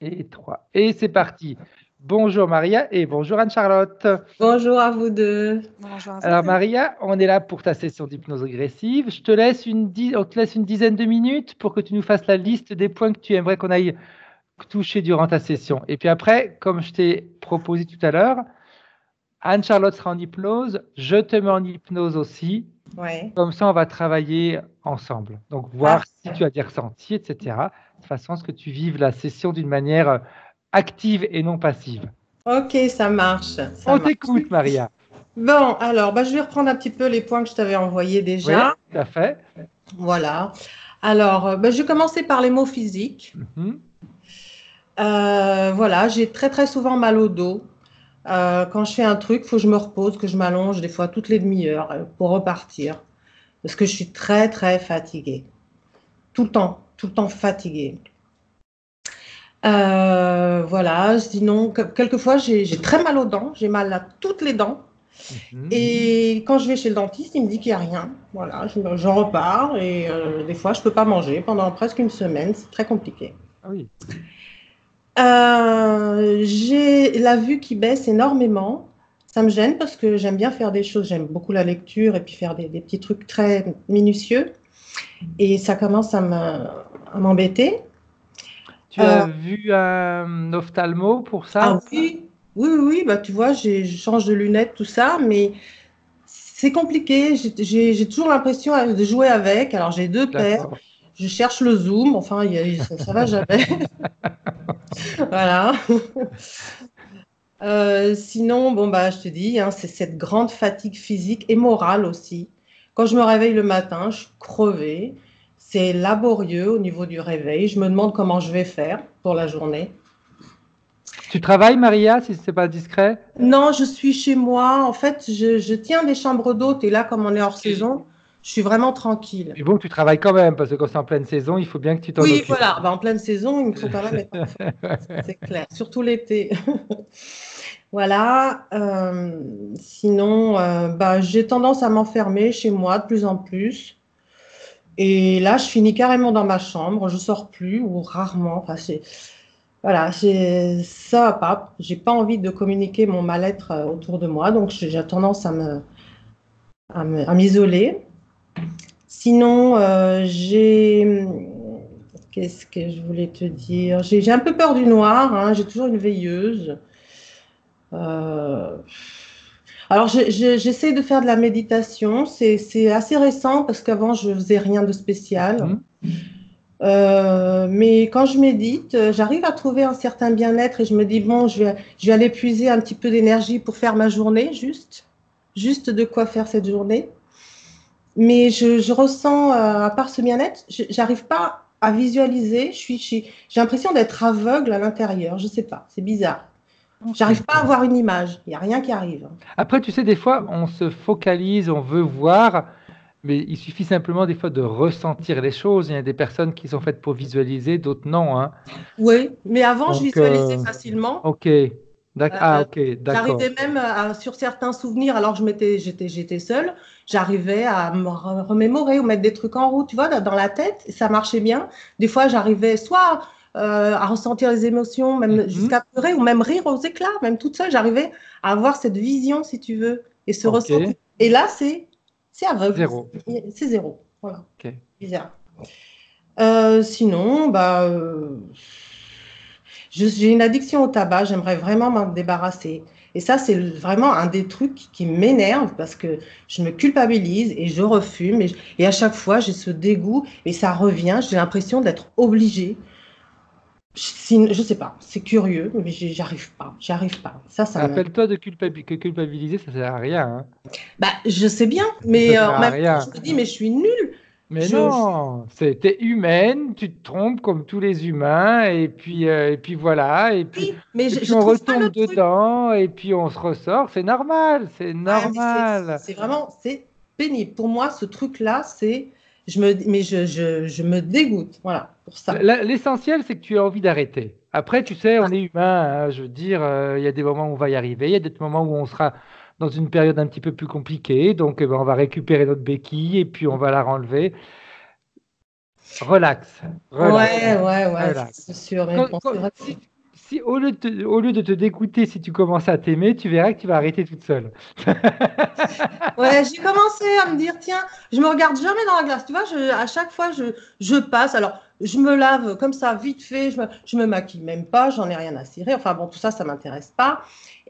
Et 3. Et c'est parti. Bonjour Maria et bonjour Anne-Charlotte. Bonjour à vous deux. Bonjour à vous Alors deux. Maria, on est là pour ta session d'hypnose régressive. On te laisse une dizaine de minutes pour que tu nous fasses la liste des points que tu aimerais qu'on aille toucher durant ta session. Et puis après, comme je t'ai proposé tout à l'heure, Anne-Charlotte sera en hypnose, je te mets en hypnose aussi. Ouais. Comme ça, on va travailler ensemble. Donc, voir si tu as des ressentis, etc. De façon à ce que tu vives la session d'une manière active et non passive. Ok, ça marche. On t'écoute, Maria. Bon, alors, je vais reprendre un petit peu les points que je t'avais envoyés Oui, déjà. tout à fait. Voilà. Alors, je vais commencer par les mots physiques. Mhm. Voilà, j'ai très très souvent mal au dos. Quand je fais un truc, il faut que je me repose, que je m'allonge des fois toutes les demi-heures pour repartir. Parce que je suis très très fatiguée. Tout le temps fatiguée. Voilà, sinon, quelquefois, j'ai très mal aux dents, j'ai mal à toutes les dents. Mhm. Et quand je vais chez le dentiste, il me dit qu'il n'y a rien. Voilà, j'en repars et des fois, je ne peux pas manger pendant presque une semaine, c'est très compliqué. Ah oui. J'ai la vue qui baisse énormément. Ça me gêne parce que j'aime bien faire des choses, j'aime beaucoup la lecture et puis faire des petits trucs très minutieux. Et ça commence à m'embêter. Tu as vu un ophtalmo pour ça? Ah oui, oui, bah, tu vois, je change de lunettes, tout ça, mais c'est compliqué. J'ai toujours l'impression de jouer avec. Alors, j'ai deux paires. D'accord. Je cherche le zoom. Enfin, ça va jamais. Voilà. Sinon, bon, je te dis, hein, c'est cette grande fatigue physique et morale aussi. Quand je me réveille le matin, je suis crevée. C'est laborieux au niveau du réveil. Je me demande comment je vais faire pour la journée. Tu travailles, Maria, si ce n'est pas discret? Non, je suis chez moi. En fait, je tiens des chambres d'hôtes et là, comme on est hors Ok. saison, je suis vraiment tranquille. Mais bon, tu travailles quand même, parce que quand c'est en pleine saison, il faut bien que tu t'en Oui, occupes. voilà. En pleine saison, il me faut quand même être en forme. C'est clair. Surtout l'été. Voilà. Sinon, j'ai tendance à m'enfermer chez moi de plus en plus. Et là, je finis carrément dans ma chambre. Je sors plus ou rarement. Enfin, voilà, ça va pas. J'ai pas envie de communiquer mon mal-être autour de moi. Donc, j'ai tendance à m'isoler. Sinon, qu'est-ce que je voulais te dire? J'ai un peu peur du noir, hein, j'ai toujours une veilleuse. Euh, Alors, j'essaie de faire de la méditation. C'est assez récent parce qu'avant, je faisais rien de spécial. Mhm. Mais quand je médite, j'arrive à trouver un certain bien-être et je me dis, bon, je vais aller puiser un petit peu d'énergie pour faire ma journée, juste de quoi faire cette journée. Mais je ressens, à part ce bien-être, j'arrive pas à visualiser. J'ai l'impression d'être aveugle à l'intérieur. Je sais pas, c'est bizarre. Ok. J'arrive pas à avoir une image. Il n'y a rien qui arrive. Après, tu sais, des fois, on se focalise, on veut voir, mais il suffit simplement des fois de ressentir les choses. Il y a des personnes qui sont faites pour visualiser, d'autres non, hein. Oui, mais avant, je Donc, visualisais facilement. ok. Ah, ok, d'accord. J'arrivais même sur certains souvenirs, alors que j'étais seule, j'arrivais à me remémorer ou mettre des trucs en route, tu vois, dans la tête, et ça marchait bien. Des fois, j'arrivais soit à ressentir les émotions, même Mhm. jusqu'à pleurer, ou même rire aux éclats, même toute seule, j'arrivais à avoir cette vision, si tu veux, et ce Ok, ressenti. Et là, c'est aveugle, zéro. c'est zéro. Voilà, Ok. bizarre. Sinon, j'ai une addiction au tabac, j'aimerais vraiment m'en débarrasser. Et ça, c'est vraiment un des trucs qui m'énerve parce que je me culpabilise et je refume. Et à chaque fois, j'ai ce dégoût et ça revient. J'ai l'impression d'être obligée. Je sais pas, c'est curieux, mais j'arrive pas. J'arrive pas. Ça me. Rappelle-toi que culpabiliser, ça sert à rien, hein. Je sais bien, Ça mais sert en à même temps, rien. je me dis, mais je suis nulle. Mais non, t'es humaine, tu te trompes comme tous les humains, et puis voilà, Oui, mais et puis je on trouve pas retombe le truc. dedans, et puis on se ressort, c'est normal, c'est Ouais, mais normal. c'est vraiment, c'est pénible. Pour moi, ce truc-là, je me dégoûte. Voilà, pour ça. L'essentiel, c'est que tu as envie d'arrêter. Après, tu sais, on est humain, hein, je veux dire, il y a des moments où on va y arriver, il y a des moments où on sera dans une période un petit peu plus compliquée, donc eh ben, on va récupérer notre béquille et puis on va la renlever. Relax, relax, Ouais, relax. c'est sûr. Mais bon, c'est vrai. Si au lieu de te dégoûter, si tu commences à t'aimer, tu verras que tu vas arrêter toute seule. Ouais, j'ai commencé à me dire, tiens, je me regarde jamais dans la glace. Tu vois, à chaque fois, je passe. Alors, je me lave comme ça, vite fait. Je me maquille même pas. J'en ai rien à cirer. Enfin, bon, tout ça, ça m'intéresse pas.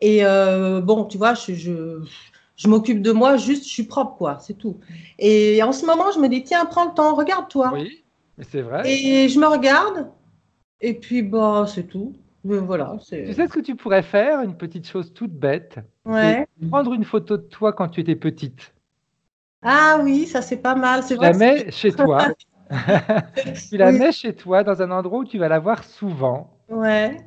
Et bon, tu vois, je m'occupe de moi, juste, je suis propre, quoi. C'est tout. Et en ce moment, je me dis, tiens, prends le temps, regarde-toi. Oui, mais c'est vrai. Et je me regarde. Et puis, bah, c'est tout. Mais voilà, Tu c'est. sais ce que tu pourrais faire? Une petite chose toute bête, c'est Ouais. prendre une photo de toi quand tu étais petite. Ah oui, ça, c'est pas mal. C'est Tu vrai la que mets chez toi. Tu la Oui, mets chez toi dans un endroit où tu vas la voir souvent. ouais.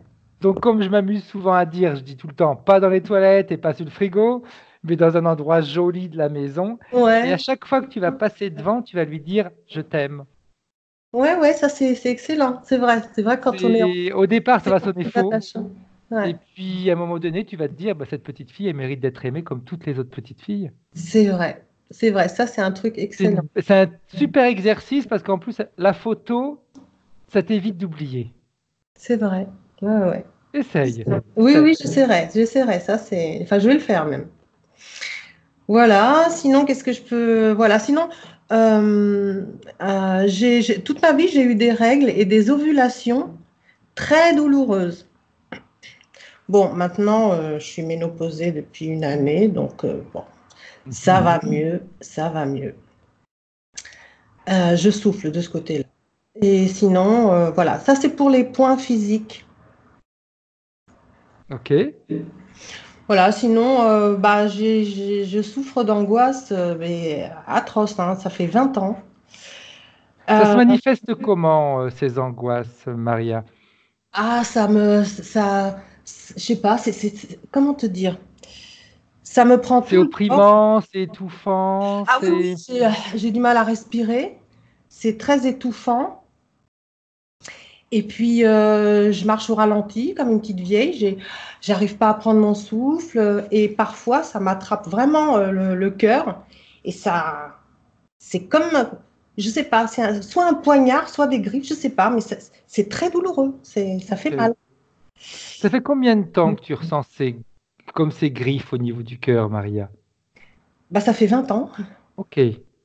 Donc, comme je m'amuse souvent à dire, je dis tout le temps, pas dans les toilettes et pas sur le frigo, mais dans un endroit joli de la maison. Et à Ouais. chaque fois que tu vas passer devant, tu vas lui dire, je t'aime. Ouais, ça c'est excellent, c'est vrai. C'est vrai quand on est en Et au départ, ça va sonner c'est faux. attachant. Et Ouais, puis, à un moment donné, tu vas te dire, bah, cette petite fille, elle mérite d'être aimée comme toutes les autres petites filles. c'est vrai. C'est vrai, ça c'est un truc excellent. C'est un super exercice parce qu'en plus, la photo, ça t'évite d'oublier. C'est vrai. Ouais, ouais. Essaye. Oui, Essaye. oui, j'essaierai. Ça c'est. Enfin, je vais le faire même. Voilà. Sinon, qu'est-ce que je peux. Voilà. Sinon, toute ma vie, j'ai eu des règles et des ovulations très douloureuses. Bon, maintenant, je suis ménopausée depuis une année, donc bon, ça Mhm. va mieux, ça va mieux. Je souffle de ce côté-là. Et sinon, voilà, ça c'est pour les points physiques. Ok. Voilà, sinon, bah, je souffre d'angoisse mais atroce, hein, ça fait 20 ans. Ça se Euh, manifeste comment, ces angoisses, Maria? je sais pas, comment te dire? Ça me prend C'est tout le corps. opprimant, c'est étouffant, Ah oui, oui, c'est... j'ai du mal à respirer. C'est très étouffant. Et puis, je marche au ralenti comme une petite vieille. J'arrive pas à prendre mon souffle. Et parfois, ça m'attrape vraiment le cœur. Et ça, c'est comme, je sais pas, soit un poignard, soit des griffes, je sais pas, mais c'est très douloureux. Ça fait Ok. mal. Ça fait combien de temps que tu ressens comme ces griffes au niveau du cœur, Maria? Bah, ça fait 20 ans. Ok,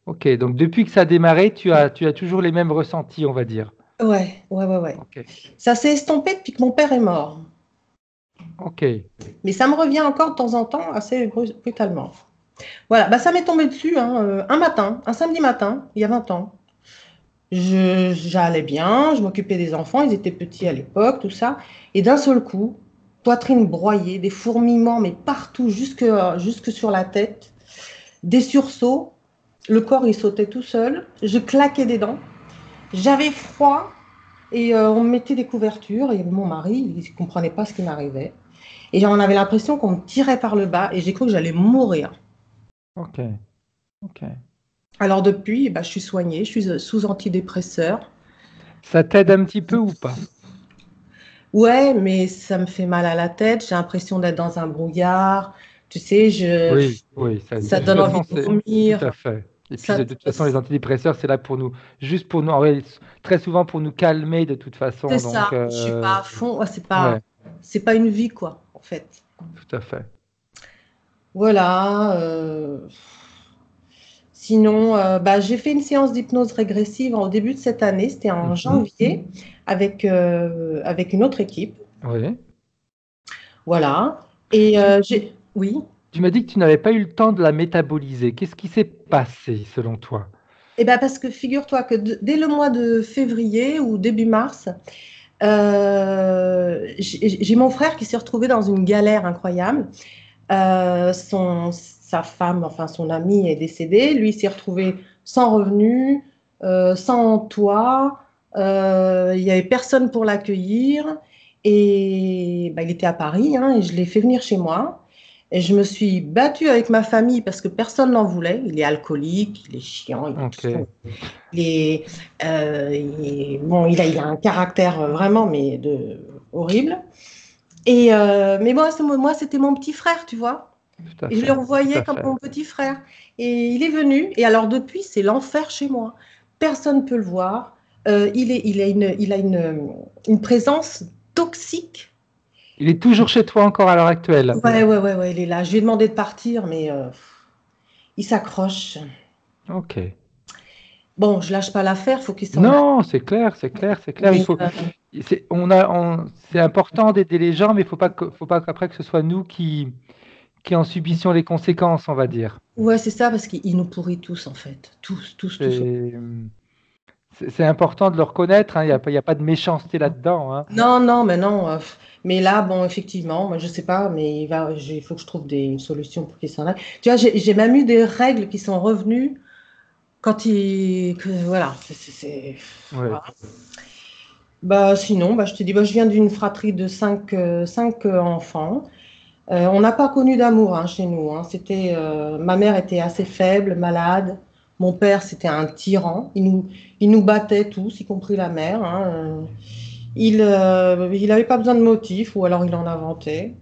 ok. Donc depuis que ça a démarré, tu as toujours les mêmes ressentis, on va dire. Ouais. Ok, Ça s'est estompé depuis que mon père est mort. ok. Mais ça me revient encore de temps en temps assez brutalement. Voilà, bah, ça m'est tombé dessus hein, un matin, un samedi matin, il y a 20 ans. J'allais bien, je m'occupais des enfants, ils étaient petits à l'époque, tout ça. Et d'un seul coup, poitrine broyée, des fourmillements, mais partout, jusque sur la tête, des sursauts. Le corps, il sautait tout seul. Je claquais des dents. J'avais froid et on me mettait des couvertures. Et mon mari, il ne comprenait pas ce qui m'arrivait. Et on avait l'impression qu'on me tirait par le bas et j'ai cru que j'allais mourir. Ok, ok. Alors depuis, bah, je suis soignée, je suis sous antidépresseur. Ça t'aide un petit peu ou pas? Ouais, mais ça me fait mal à la tête, j'ai l'impression d'être dans un brouillard. Tu sais, Oui, oui. ça De toute donne envie façon, de c'est tout vomir. à fait. Et puis Ça, de toute façon, les antidépresseurs, c'est là pour nous, juste pour nous, en réalité, très souvent pour nous calmer de toute c'est façon. Donc, ça, je suis pas à fond. Ouais, ouais, c'est pas une vie, quoi, en fait. tout à fait. Voilà. Sinon, bah, j'ai fait une séance d'hypnose régressive au début de cette année, c'était en Mhm. janvier, avec une autre équipe. Oui. Voilà. Et Tu, oui. tu m'as dit que tu n'avais pas eu le temps de la métaboliser. Qu'est-ce qui s'est passé selon toi? Eh ben parce que figure-toi que dès le mois de février ou début mars, j'ai mon frère qui s'est retrouvé dans une galère incroyable. Sa femme, enfin son ami est décédé. Lui s'est retrouvé sans revenu, sans toit. Il n'y avait personne pour l'accueillir. Et bah, il était à Paris hein, et je l'ai fait venir chez moi. Et je me suis battue avec ma famille parce que personne n'en voulait. Il est alcoolique, il est chiant, il est Ok. tout. Bon, il a un caractère vraiment horrible. Mais bon, moi, c'était mon petit frère, tu vois. Tout à Et je le fait. Tout revoyais à comme fait. mon petit frère. Et il est venu. Et alors, depuis, c'est l'enfer chez moi. Personne ne peut le voir. il a une présence toxique. Il est toujours chez toi encore à l'heure actuelle? Ouais, il est là. Je lui ai demandé de partir, mais il s'accroche. Ok. Bon, je lâche pas l'affaire, faut qu'il s'en aille. Non, c'est clair, c'est clair, c'est clair. Il Mais, faut, c'est important d'aider les gens, mais faut pas qu'après que ce soit nous qui en subissions les conséquences, on va dire. ouais, c'est ça, parce qu'il nous pourrit tous, en fait. Tous, tous, tous. C'est, c'est important de le reconnaître, hein. Il y a pas de méchanceté là-dedans, hein. Non, non, mais non. Mais là, bon, effectivement, moi, je sais pas, mais il faut que je trouve une solution pour qu'il s'en aille. Tu vois, j'ai même eu des règles qui sont revenues voilà. Ouais. Voilà. Bah, sinon, bah, je te dis, bah, je viens d'une fratrie de cinq enfants. On n'a pas connu d'amour hein, chez nous. Hein. Ma mère était assez faible, malade. Mon père, c'était un tyran. Il nous battait tous, y compris la mère. Hein. Il n'avait pas besoin de motifs, ou alors il en inventait.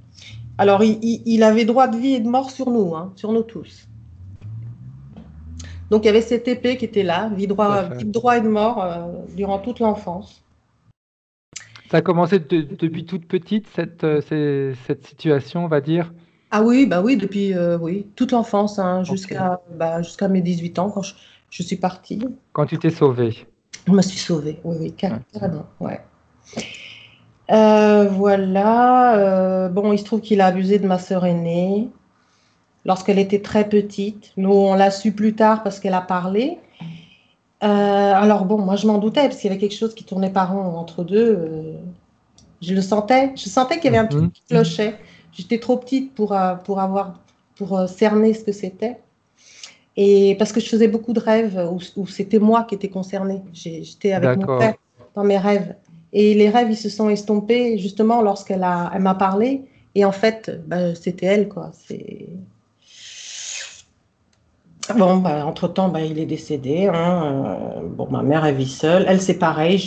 Alors, il avait droit de vie et de mort sur nous, hein, sur nous tous. Donc, il y avait cette épée qui était là, Tout à fait. vie de droit et de mort durant toute l'enfance. Ça a commencé depuis toute petite, cette situation, on va dire, Ah oui, bah oui, depuis oui, toute l'enfance, hein, ok, jusqu'à mes 18 ans, quand je suis partie. quand tu t'es sauvé. Je me suis sauvée, oui, oui, Ouais. carrément, ouais. Voilà, bon, il se trouve qu'il a abusé de ma sœur aînée lorsqu'elle était très petite. Nous, on l'a su plus tard parce qu'elle a parlé. Alors bon, moi je m'en doutais parce qu'il y avait quelque chose qui tournait pas rond entre deux. Je le sentais, je sentais qu'il y avait un truc Mhm. qui clochait. J'étais trop petite pour cerner ce que c'était. Et parce que je faisais beaucoup de rêves où c'était moi qui étais concernée. J'étais avec mon D'accord. père dans mes rêves. Et les rêves, ils se sont estompés justement elle m'a parlé. Et en fait, bah, c'était elle, quoi. Bon, bah, entre-temps, bah, il est décédé. Hein. Bon, ma mère, elle vit seule. Elle, c'est pareil.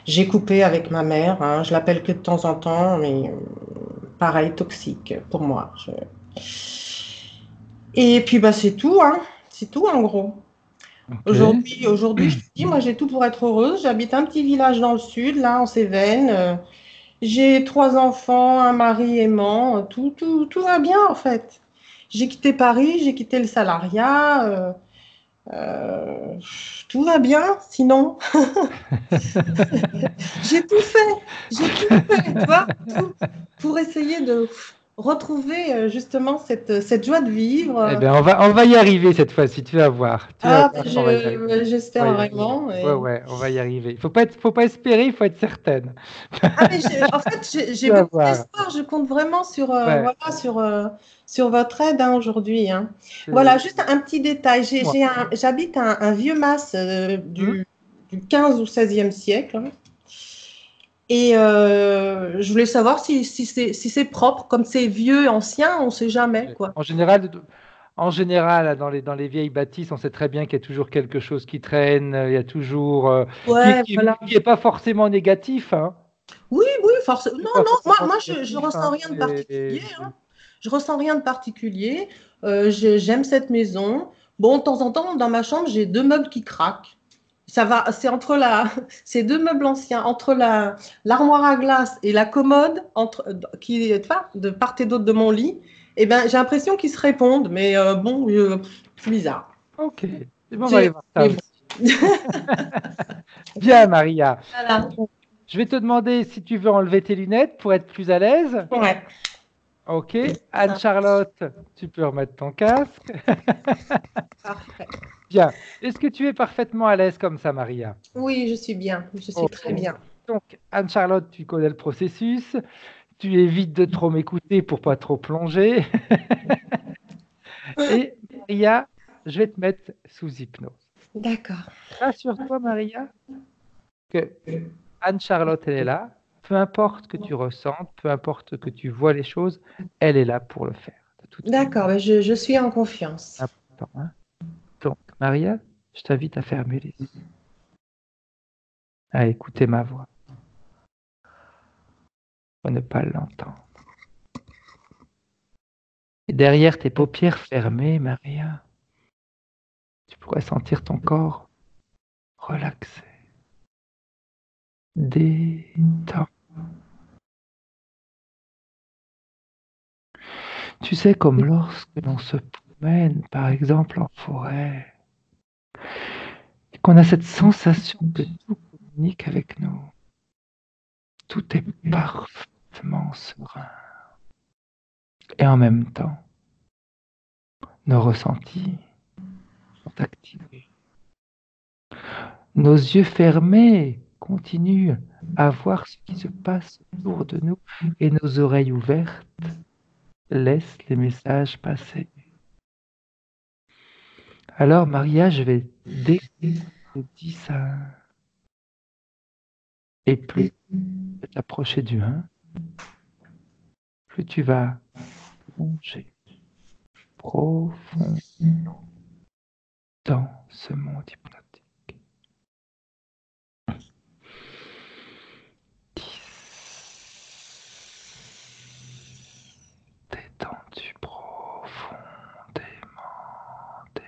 J'ai coupé avec ma mère. Hein. Je l'appelle que de temps en temps, mais pareil, toxique pour moi. Et puis, bah, c'est tout, hein. C'est tout, en gros. Ok. Aujourd'hui, je te dis, moi, j'ai tout pour être heureuse. J'habite un petit village dans le sud, là, en Cévennes. J'ai 3 enfants, un mari aimant. Tout va bien, en fait. J'ai quitté Paris, j'ai quitté le salariat. Euh, Tout va bien, sinon. J'ai tout fait. J'ai tout fait, tu vois, tout pour essayer de retrouver justement cette joie de Eh vivre. bien, on va y arriver cette fois-ci, tu vas voir. Tu vas Ah, voir qu'on va y arriver. On j'espère va y arriver. vraiment. Ouais, ouais, on va y arriver. Faut pas espérer, il faut être certaine. Ah, mais en fait, Tu j'ai vas beaucoup voir. d'espoir. Je compte vraiment Ouais. voilà, sur votre aide hein, aujourd'hui. Hein. Voilà, c'est- juste un petit détail. Moi. J'habite un vieux mas Hmm. du 15 ou 16e siècle. Hein. Et je voulais savoir si c'est propre, comme c'est vieux, ancien, on ne sait jamais, quoi. En général, dans les vieilles bâtisses, on sait très bien qu'il y a toujours quelque chose qui traîne, il y a toujours Ouais, voilà. qui est pas forcément négatif, hein. Oui, forcément. C'est Non, pas non, forcément je négatif, ressens hein. rien de particulier. Hein. Je ressens rien de particulier. J'aime cette maison. Bon, de temps en temps, dans ma chambre, j'ai 2 meubles qui craquent. Ça va, ces 2 meubles anciens, entre l'armoire à glace et la commode, tu vois, de part et d'autre de mon lit, eh ben, j'ai l'impression qu'ils se répondent, mais bon, c'est bizarre. Ok. C'est bon, on va aller J'ai- voir ça mais un bon, petit. Bien, Maria. voilà. Je vais te demander si tu veux enlever tes lunettes pour être plus à l'aise. Ouais. Ok. Anne-Charlotte, tu peux remettre ton casque. Parfait. Bien. Est-ce que tu es parfaitement à l'aise comme ça, Maria? Oui, je suis bien. Je suis Ok. très bien. Donc, Anne-Charlotte, tu connais le processus. Tu évites de trop m'écouter pour pas trop plonger. Et Maria, je vais te mettre sous hypnose. D'accord. Rassure-toi, Maria, que Anne-Charlotte, elle est là. Peu importe que tu ressentes, peu importe que tu vois les choses, elle est là pour le faire. De toute façon, D'accord, ben je suis en confiance. c'est important, hein. Donc, Maria, je t'invite à fermer les yeux, à écouter ma voix, pour ne pas l'entendre. Et derrière tes paupières fermées, Maria, tu pourrais sentir ton corps relaxé, détends. Tu sais, comme lorsque l'on se promène, par exemple, en forêt, et qu'on a cette sensation que tout communique avec nous, tout est parfaitement serein. Et en même temps, nos ressentis sont activés. Nos yeux fermés continuent à voir ce qui se passe autour de nous et nos oreilles ouvertes laissent les messages passer. Alors, Maria, je vais dès que je te dis ça, et plus tu vas t'approcher du 1, plus tu vas plonger profondément dans ce monde hypnotique. 10. Détendu profondément. Détendu.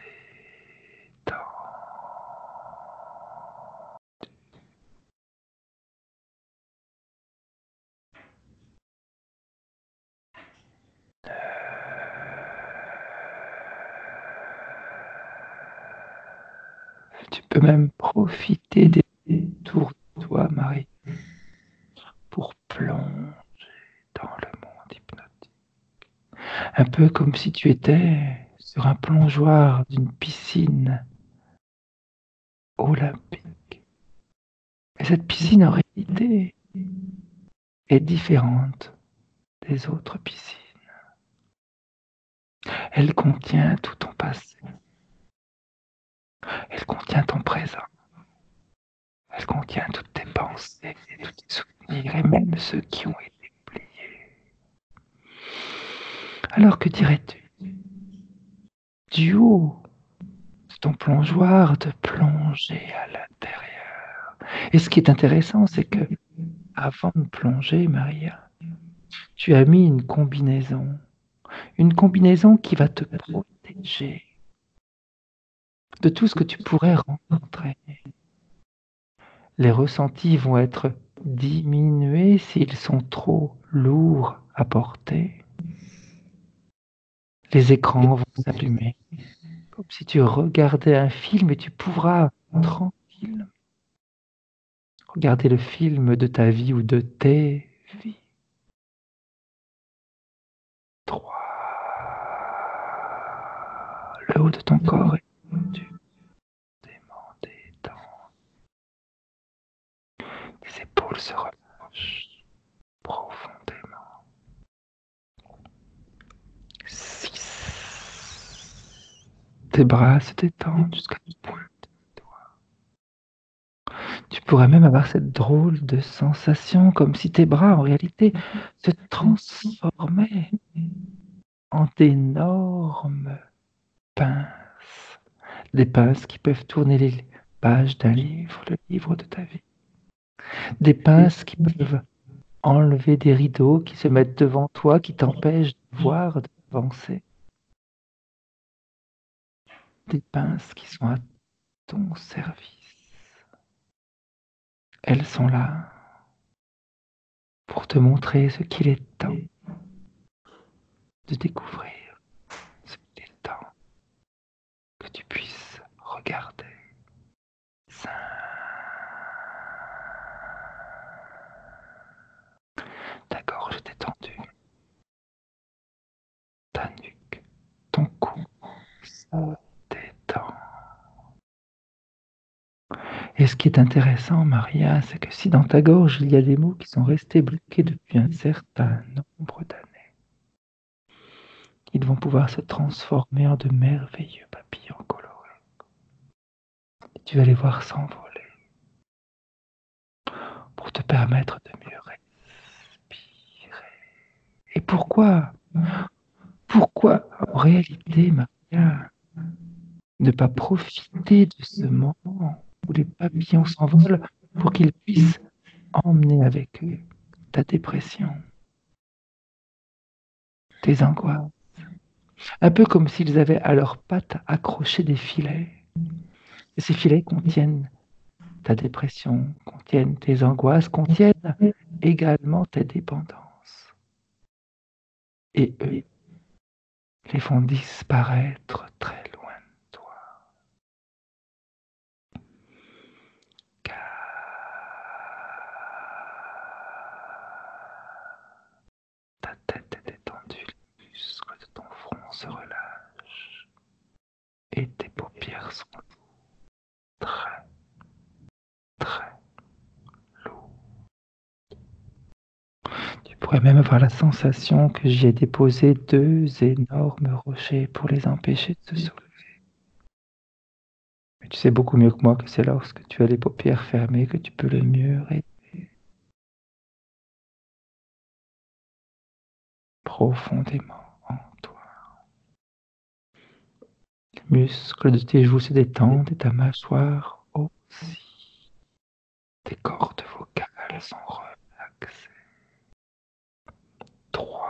Tu peux même profiter des tours de toi, Marie, pour plonger dans le monde hypnotique. Un peu comme si tu étais sur un plongeoir d'une piscine olympique. Et cette piscine, en réalité, est différente des autres piscines. Elle contient tout ton passé. Elle contient ton présent. Elle contient toutes tes pensées, tous tes souvenirs et même ceux qui ont été oubliés. Alors que dirais-tu du haut de ton plongeoir de plonger à l'intérieur? Et ce qui est intéressant, c'est que avant de plonger, Maria, tu as mis une combinaison qui va te protéger de tout ce que tu pourrais rencontrer. Les ressentis vont être diminués s'ils sont trop lourds à porter. Les écrans vont s'allumer, comme si tu regardais un film et tu pourras tranquille regarder le film de ta vie ou de tes vies. 3. Le haut de ton corps est tendu, détendu. Tes épaules se relâchent profondément. 6. Tes bras se détendent jusqu'à la pointe des doigts. Tu pourrais même avoir cette drôle de sensation comme si tes bras en réalité se transformaient en d'énormes pinces. Des pinces qui peuvent tourner les pages d'un livre, le livre de ta vie. Des pinces qui peuvent enlever des rideaux qui se mettent devant toi, qui t'empêchent de voir, d'avancer. Des pinces qui sont à ton service. Elles sont là pour te montrer ce qu'il est temps de découvrir, ce qu'il est temps que tu puisses regarder. Ta gorge est détendue, ta nuque, ton cou se détend. Et ce qui est intéressant, Maria, c'est que si dans ta gorge il y a des mots qui sont restés bloqués depuis un certain nombre d'années, ils vont pouvoir se transformer en de merveilleux papillons colorés. Et tu vas les voir s'envoler pour te permettre de mieux respirer. Et pourquoi en réalité, Maria, ne pas profiter de ce moment où les papillons s'envolent pour qu'ils puissent emmener avec eux ta dépression, tes angoisses, un peu comme s'ils avaient à leurs pattes accroché des filets. Et ces filets contiennent ta dépression, contiennent tes angoisses, contiennent également tes dépendances. Et eux les font disparaître très loin de toi. Car ta tête est détendue, les muscles de ton front se relâchent et tes paupières sont très, très lourdes. Tu pourrais même avoir la sensation que j'y ai déposé 2 énormes rochers pour les empêcher de se soulever. Mais tu sais beaucoup mieux que moi que c'est lorsque tu as les paupières fermées que tu peux le mieux rêver profondément en toi. Les muscles de tes joues se détendent et ta mâchoire aussi. Tes cordes vocales sont relaxées. 3.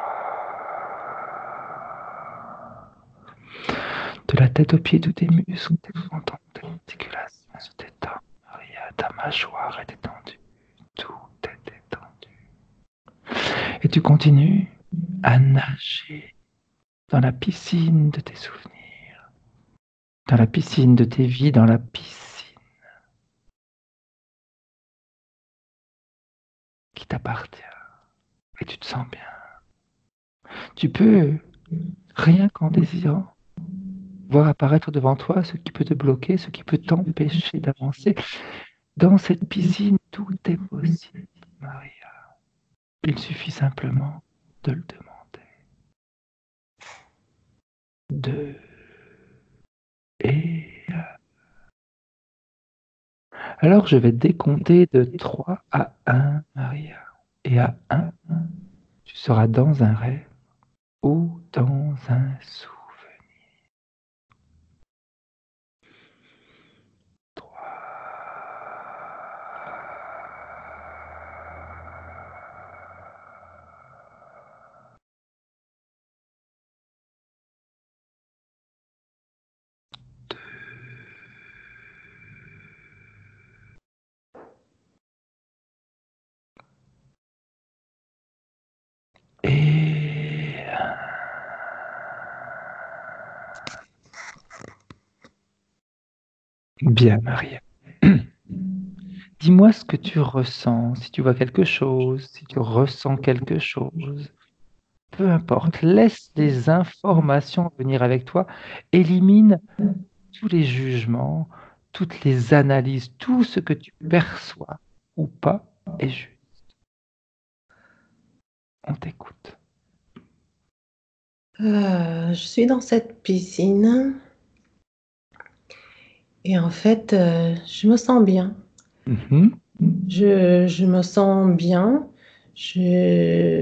De la tête aux pieds, tous tes muscles, tes frontons, tes articulations se détendent. Maria, ta mâchoire est détendue. Tout est détendu. Et tu continues à nager dans la piscine de tes souvenirs, dans la piscine de tes vies, dans la piscine qui t'appartient. Et tu te sens bien. Tu peux, rien qu'en désirant, voir apparaître devant toi ce qui peut te bloquer, ce qui peut t'empêcher d'avancer. Dans cette piscine, tout est possible, Maria. Il suffit simplement de le demander. 2 et... Alors je vais décompter de 3 à 1, Maria. Et à 1, tu seras dans un rêve ou dans un souvenir. 3. Et... Bien, Maria. Dis-moi ce que tu ressens, si tu vois quelque chose, si tu ressens quelque chose. Peu importe, laisse les informations venir avec toi, élimine tous les jugements, toutes les analyses, tout ce que tu perçois ou pas est juste. On t'écoute. Je suis dans cette piscine et en fait, je me sens bien. Je me sens bien.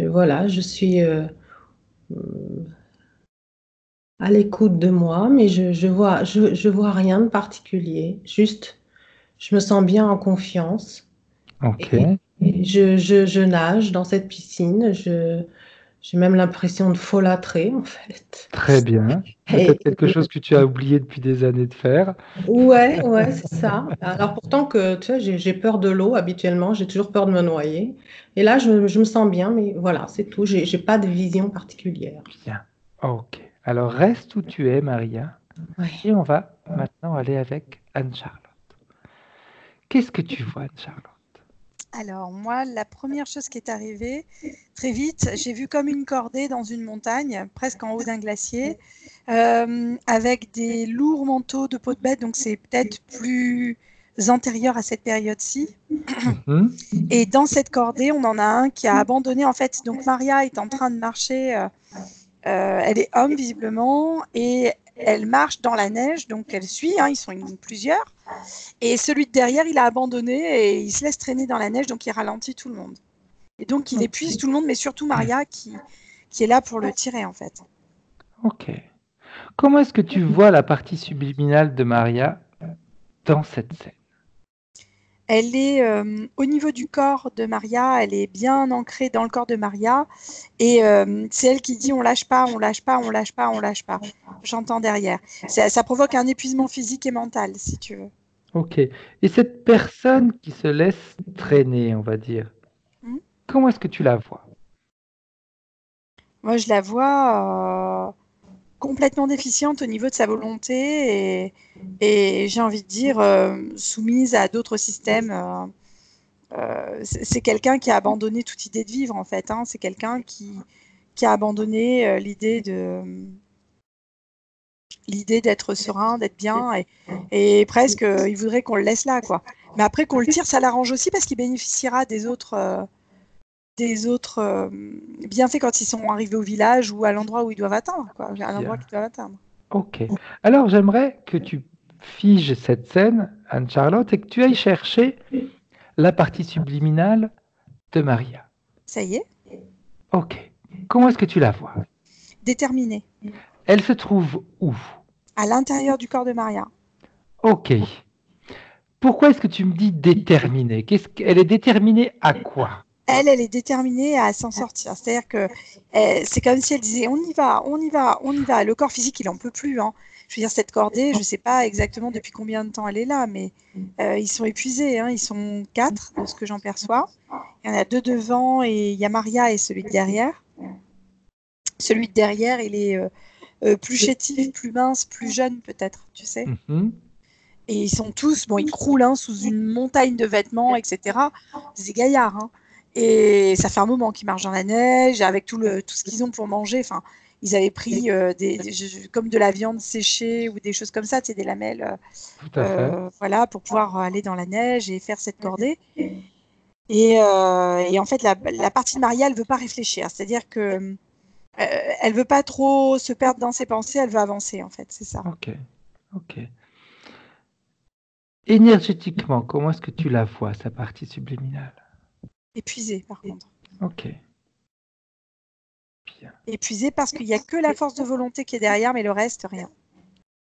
Voilà, je suis à l'écoute de moi, mais je vois rien de particulier. Juste, je me sens bien en confiance. Ok, Et je nage dans cette piscine. J'ai même l'impression de folâtrer, en fait. très bien. Et, Peut-être quelque chose que tu as oublié depuis des années de faire. ouais, c'est ça. Alors pourtant que, tu vois, j'ai peur de l'eau habituellement. J'ai toujours peur de me noyer. Et là, je me sens bien, mais voilà, c'est tout. J'ai pas de vision particulière. Bien. Ok. Alors reste où tu es, Maria, Ouais. et on va maintenant aller avec Anne-Charlotte. Qu'est-ce que tu vois, Anne-Charlotte? Alors moi, la première chose qui est arrivée, très vite, j'ai vu comme une cordée dans une montagne, presque en haut d'un glacier, avec des lourds manteaux de peau de bête, donc c'est peut-être plus antérieur à cette période-ci. Et dans cette cordée, on en a un qui a abandonné. En fait, donc Maria est en train de marcher, elle est homme visiblement, et elle marche dans la neige, donc elle suit, ils sont plusieurs. Et celui de derrière, il a abandonné et il se laisse traîner dans la neige, donc il ralentit tout le monde. Et donc il épuise tout le monde, mais surtout Maria qui est là pour le tirer en fait. Ok. Comment est-ce que tu vois la partie subliminale de Maria dans cette scène? Elle est au niveau du corps de Maria, elle est bien ancrée dans le corps de Maria. Et c'est elle qui dit on lâche pas, on lâche pas, on lâche pas, on lâche pas. J'entends derrière. Ça provoque un épuisement physique et mental, si tu veux. Ok. Et cette personne qui se laisse traîner, on va dire, Hmm. comment est-ce que tu la vois? Moi, je la vois complètement déficiente au niveau de sa volonté et j'ai envie de dire soumise à d'autres systèmes. C'est quelqu'un qui a abandonné toute idée de vivre, en fait, hein. C'est quelqu'un qui a abandonné l'idée d'être serein, d'être bien, et presque, il voudrait qu'on le laisse là, quoi. Mais après qu'on le tire, ça l'arrange aussi parce qu'il bénéficiera des autres bienfaits quand ils sont arrivés au village ou à l'endroit où ils doivent atteindre, quoi, à l'endroit Bien. qu'ils doivent atteindre. Ok. Alors, j'aimerais que tu figes cette scène, Anne-Charlotte, et que tu ailles chercher la partie subliminale de Maria. Ça y est, Ok. Comment est-ce que tu la vois? déterminé. Elle se trouve où? À l'intérieur du corps de Maria. Ok. Pourquoi est-ce que tu me dis déterminée? Elle est déterminée à quoi? Elle est déterminée à s'en sortir. C'est-à-dire que c'est comme si elle disait on y va, on y va, on y va. Le corps physique, il n'en peut plus, hein. Je veux dire, cette cordée, je ne sais pas exactement depuis combien de temps elle est là, mais ils sont épuisés, hein. Ils sont 4, de ce que j'en perçois. Il y en a 2 devant et il y a Maria et celui de derrière. Celui de derrière, il est plus chétif, plus mince, plus jeune peut-être, tu sais. Mhm. Et ils sont tous, bon, ils croulent hein, sous une montagne de vêtements, etc. C'est des gaillards, hein. Et ça fait un moment qu'ils marchent dans la neige, avec tout ce qu'ils ont pour manger. Enfin, ils avaient pris comme de la viande séchée ou des choses comme ça, tu sais, des lamelles, Tout à fait. voilà, pour pouvoir aller dans la neige et faire cette cordée. Et en fait, la partie de Maria, elle veut pas réfléchir. C'est-à-dire que elle veut pas trop se perdre dans ses pensées, elle veut avancer, en fait, c'est ça. Ok. Ok. Énergétiquement, comment est-ce que tu la vois, sa partie subliminale? Épuisée, par contre. Ok. Bien. Épuisée parce qu'il n'y a que la force de volonté qui est derrière, mais le reste, rien.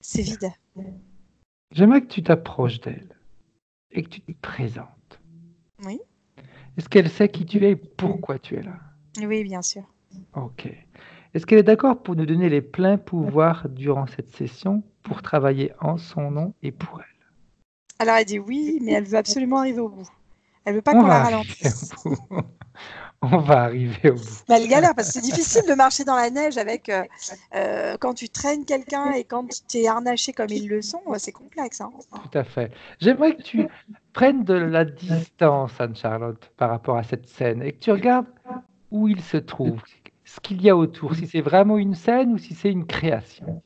C'est Bien. vide. J'aimerais que tu t'approches d'elle et que tu te présentes. Oui, Est-ce qu'elle sait qui tu es et pourquoi tu es là? oui, bien sûr. Ok. Est-ce qu'elle est d'accord pour nous donner les pleins pouvoirs durant cette session pour travailler en son nom et pour elle? Alors elle dit oui, mais elle veut absolument arriver au bout. Elle veut pas On qu'on la va arriver ralentisse. au bout. On va arriver au bout. Mais elle galère parce que c'est difficile de marcher dans la neige avec quand tu traînes quelqu'un et quand tu es harnaché comme ils le sont, c'est complexe, hein. Tout à fait. J'aimerais que tu prennes de la distance, Anne-Charlotte, par rapport à cette scène et que tu regardes où il se trouve, ce qu'il y a autour, si c'est vraiment une scène ou si c'est une création.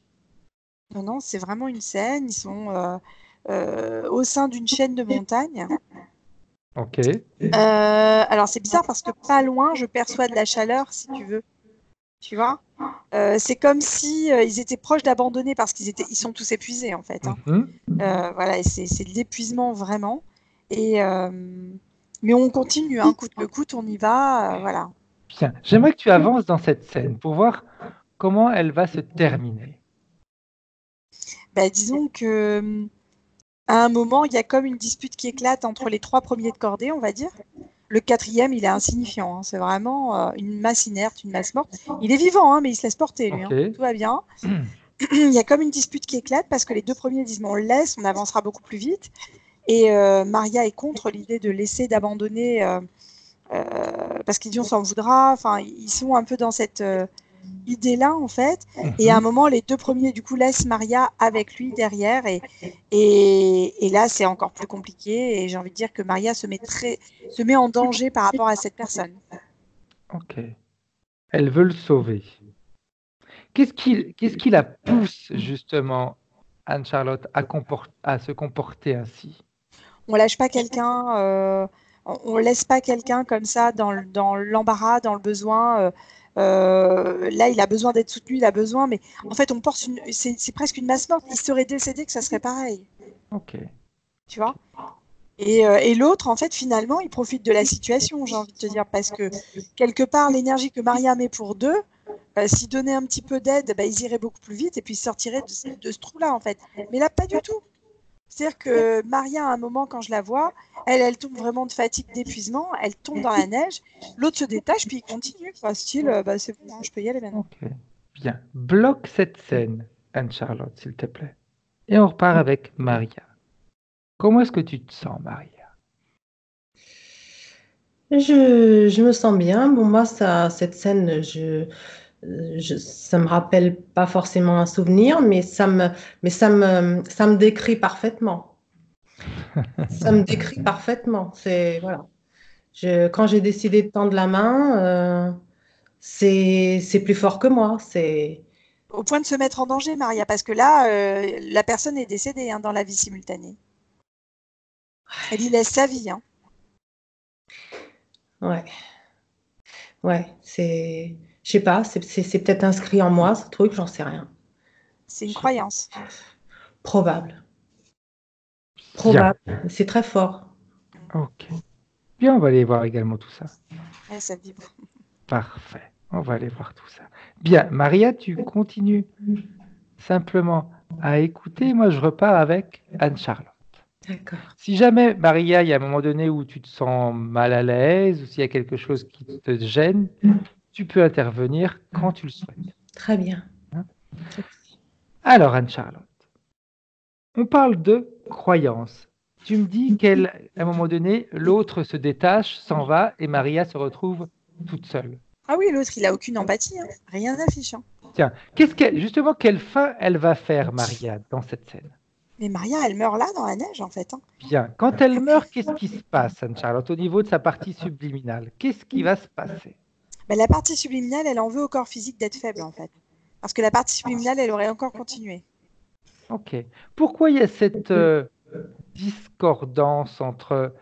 Non, non, c'est vraiment une scène. Ils sont au sein d'une chaîne de montagnes. Ok. Alors c'est bizarre parce que pas loin, je perçois de la chaleur, si tu veux. Tu vois? C'est comme si ils étaient proches d'abandonner parce ils sont tous épuisés en fait, hein. Mhm. Voilà, et c'est de l'épuisement vraiment. Et mais on continue, hein, coûte que coûte, on y va, voilà. Bien. J'aimerais que tu avances dans cette scène pour voir comment elle va se terminer. Bah, disons que à un moment, il y a comme une dispute qui éclate entre les 3 premiers de cordée, on va dire. Le 4e, il est insignifiant, hein, c'est vraiment une masse inerte, une masse morte. Il est vivant, hein, mais il se laisse porter lui, Ok. hein. Tout va bien. Il y a comme une dispute qui éclate parce que les 2 premiers disent on le laisse, on avancera beaucoup plus vite. Et Maria est contre l'idée de laisser, d'abandonner, parce qu'il dit on s'en voudra. Enfin, ils sont un peu dans cette idée-là, en fait. Et à un Mhm. moment, les 2 premiers, du coup, laissent Maria avec lui derrière. Et là, c'est encore plus compliqué. Et j'ai envie de dire que Maria se met en danger par rapport à cette personne. Ok. Elle veut le sauver. Qu'est-ce qui la pousse justement, Anne-Charlotte, à se comporter ainsi? On lâche pas quelqu'un, on laisse pas quelqu'un comme ça dans l'embarras, dans le besoin. Là, il a besoin d'être soutenu, il a besoin, mais en fait, c'est presque une masse morte. Il serait décédé que ça serait pareil, Ok. tu vois. Et l'autre, en fait, finalement, il profite de la situation, j'ai envie de te dire, parce que quelque part, l'énergie que Maria met pour deux, s'il donnait un petit peu d'aide, bah, ils iraient beaucoup plus vite et puis ils sortiraient de ce trou-là, en fait. Mais là, pas du tout. C'est-à-dire que Maria, à un moment, quand je la vois, elle tombe vraiment de fatigue, d'épuisement, elle tombe dans la neige, l'autre se détache, puis il continue, quoi, style, bah, c'est bon, hein, je peux y aller maintenant. Ok. Bien. Bloque cette scène, Anne-Charlotte, s'il te plaît. Et on repart avec Maria. Comment est-ce que tu te sens, Maria? Je me sens bien. Bon, moi, cette scène, ça me rappelle pas forcément un souvenir, mais ça me décrit parfaitement. Ça me décrit parfaitement. Voilà. Quand j'ai décidé de tendre la main, c'est plus fort que moi. Au point de se mettre en danger, Maria, parce que là, la personne est décédée dans la vie simultanée. Elle y laisse sa vie. Ouais, ouais, je sais pas, c'est peut-être inscrit en moi, ce truc, j'en sais rien. C'est une croyance. Probable. Bien. C'est très fort. Ok. Bien, on va aller voir également tout ça. Ouais, ça vibre. Parfait. On va aller voir tout ça. Bien, Maria, tu continues simplement à écouter. Moi, je repars avec Anne-Charlotte. D'accord. Si jamais, Maria, il y a un moment donné où tu te sens mal à l'aise ou s'il y a quelque chose qui te gêne, tu peux intervenir quand tu le souhaites. Très bien. Hein? Alors, Anne-Charlotte, on parle de croyance. Tu me dis qu'à un moment donné, l'autre se détache, s'en va et Maria se retrouve toute seule. Ah oui, l'autre, il a aucune empathie. Rien n'affiche. Tiens, justement, quelle fin elle va faire, Maria, dans cette scène? Mais Maria, elle meurt là, dans la neige, en fait. Bien. Quand elle meurt, qu'est-ce qui se passe, Anne-Charlotte, au niveau de sa partie subliminale? Qu'est-ce qui va se passer? La partie subliminale, elle en veut au corps physique d'être faible, en fait. Parce que la partie subliminale, elle aurait encore continué. Ok. Pourquoi il y a cette discordance entre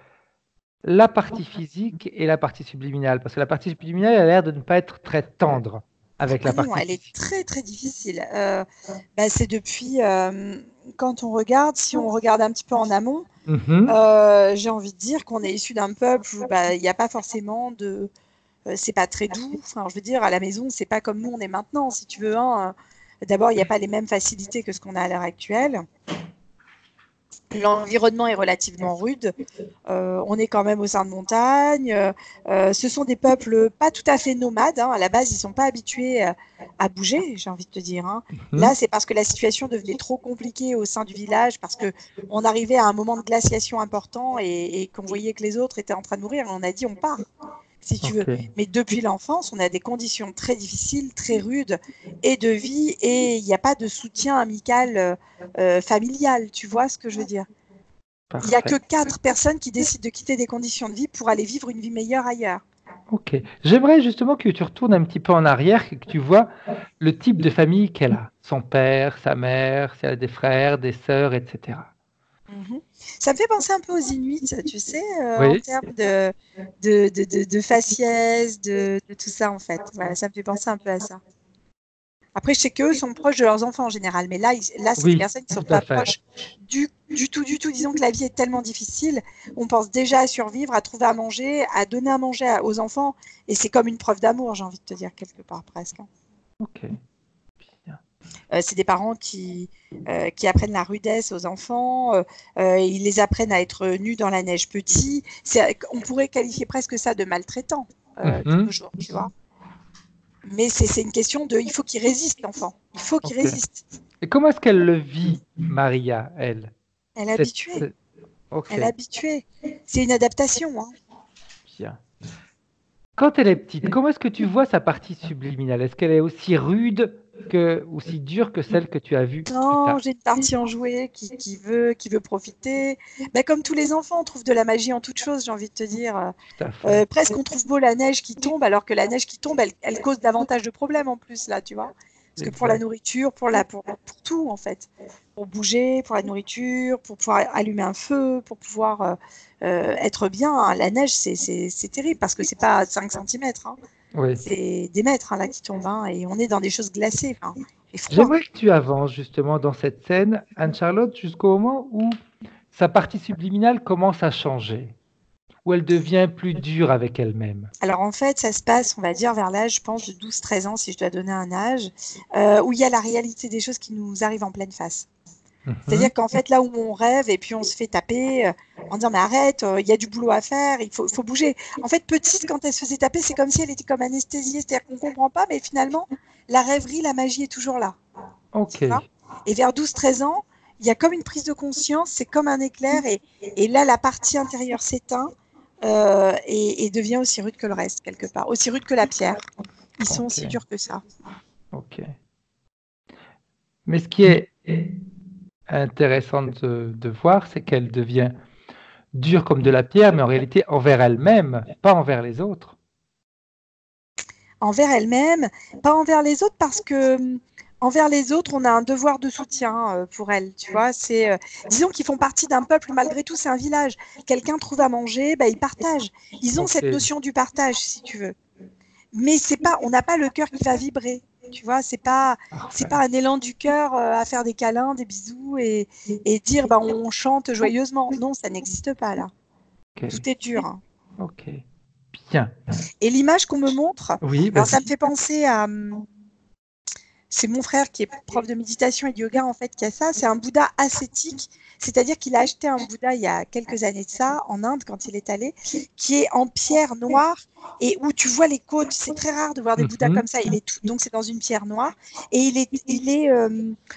la partie physique et la partie subliminale? Parce que la partie subliminale elle a l'air de ne pas être très tendre avec la partie elle est physique. très, très difficile. C'est depuis, quand on regarde, si on regarde un petit peu en amont, j'ai envie de dire qu'on est issu d'un peuple où il n'y a pas forcément de... c'est pas très doux. Enfin, je veux dire, à la maison, c'est pas comme nous, on est maintenant, si tu veux. D'abord, il n'y a pas les mêmes facilités que ce qu'on a à l'heure actuelle. L'environnement est relativement rude. On est quand même au sein de montagnes. Ce sont des peuples pas tout à fait nomades. À la base, ils ne sont pas habitués à bouger, j'ai envie de te dire. Là, c'est parce que la situation devenait trop compliquée au sein du village, parce qu'on arrivait à un moment de glaciation important et qu'on voyait que les autres étaient en train de mourir. Et on a dit, on part, si tu veux. Mais depuis l'enfance, on a des conditions très difficiles, très rudes, et de vie, et il n'y a pas de soutien amical, familial. Tu vois ce que je veux dire? Il n'y a que 4 personnes qui décident de quitter des conditions de vie pour aller vivre une vie meilleure ailleurs. Ok. J'aimerais justement que tu retournes un petit peu en arrière et que tu vois le type de famille qu'elle a. Son père, sa mère, si elle a des frères, des sœurs, etc. Ça me fait penser un peu aux Inuits, tu sais, Oui. en termes de faciès, de tout ça, en fait. Voilà, ça me fait penser un peu à ça. Après, je sais qu'eux sont proches de leurs enfants en général, mais là c'est des personnes qui ne sont pas proches du tout. Disons que la vie est tellement difficile, on pense déjà à survivre, à trouver à manger, à donner à manger aux enfants, et c'est comme une preuve d'amour, j'ai envie de te dire, quelque part, presque. Ok. C'est des parents qui apprennent la rudesse aux enfants, ils les apprennent à être nus dans la neige petits. On pourrait qualifier presque ça de maltraitant, toujours, tu vois. Mais c'est une question de, il faut qu'il résiste, l'enfant. Il faut qu'il résiste. Et comment est-ce qu'elle le vit, Maria, elle? Elle est habituée. Elle est habituée. C'est une adaptation. Bien. Quand elle est petite, comment est-ce que tu vois sa partie subliminale? Est-ce qu'elle est aussi rude, aussi dure que celle que tu as vue? Non, j'ai une partie enjouée qui veut profiter. Comme tous les enfants, on trouve de la magie en toute chose, j'ai envie de te dire. Presque on trouve beau la neige qui tombe, alors que la neige qui tombe, elle cause davantage de problèmes en plus, là, tu vois. Parce que pour la nourriture, pour tout, en fait. Pour bouger, pour la nourriture, pour pouvoir allumer un feu, pour pouvoir être bien. La neige, c'est terrible parce que c'est pas 5 cm. C'est des mètres là qui tombent. Et on est dans des choses glacées. J'aimerais que tu avances justement dans cette scène, Anne-Charlotte, jusqu'au moment où sa partie subliminale commence à changer, où elle devient plus dure avec elle-même. Alors en fait, ça se passe, on va dire, vers l'âge, je pense, de 12-13 ans, si je dois donner un âge, où il y a la réalité des choses qui nous arrivent en pleine face. C'est-à-dire qu'en fait, là où on rêve et puis on se fait taper en disant mais arrête, il y a du boulot à faire, il faut bouger. En fait, petite, quand elle se faisait taper, c'est comme si elle était comme anesthésiée, c'est-à-dire qu'on ne comprend pas, mais finalement, la rêverie, la magie est toujours là. Ok. Et vers 12-13 ans, il y a comme une prise de conscience, c'est comme un éclair, et là, la partie intérieure s'éteint et devient aussi rude que le reste, quelque part, aussi rude que la pierre. Ils sont Ok. aussi durs que ça. Ok. Mais ce qui est intéressant de voir, c'est qu'elle devient dure comme de la pierre, mais en réalité envers elle-même, pas envers les autres. Envers elle-même, pas envers les autres, parce que envers les autres, on a un devoir de soutien pour elles. Tu vois, disons qu'ils font partie d'un peuple, malgré tout, c'est un village. Quelqu'un trouve à manger, bah, ils partagent. Ils ont Ok. cette notion du partage, si tu veux. Mais c'est pas, on n'a pas le cœur qui va vibrer. Tu vois, c'est pas Parfait. un élan du cœur à faire des câlins, des bisous et dire bah, on chante joyeusement. Non, ça n'existe pas là. Ok. Tout est dur, hein. Ok. Bien. Et l'image qu'on me montre, Oui, alors ça me vas-y. fait penser à. C'est mon frère qui est prof de méditation et de yoga en fait qui a ça. C'est un Bouddha ascétique, c'est-à-dire qu'il a acheté un Bouddha il y a quelques années de ça en Inde quand il est allé, qui est en pierre noire et où tu vois les côtes. C'est très rare de voir des Bouddhas comme ça. Donc c'est dans une pierre noire et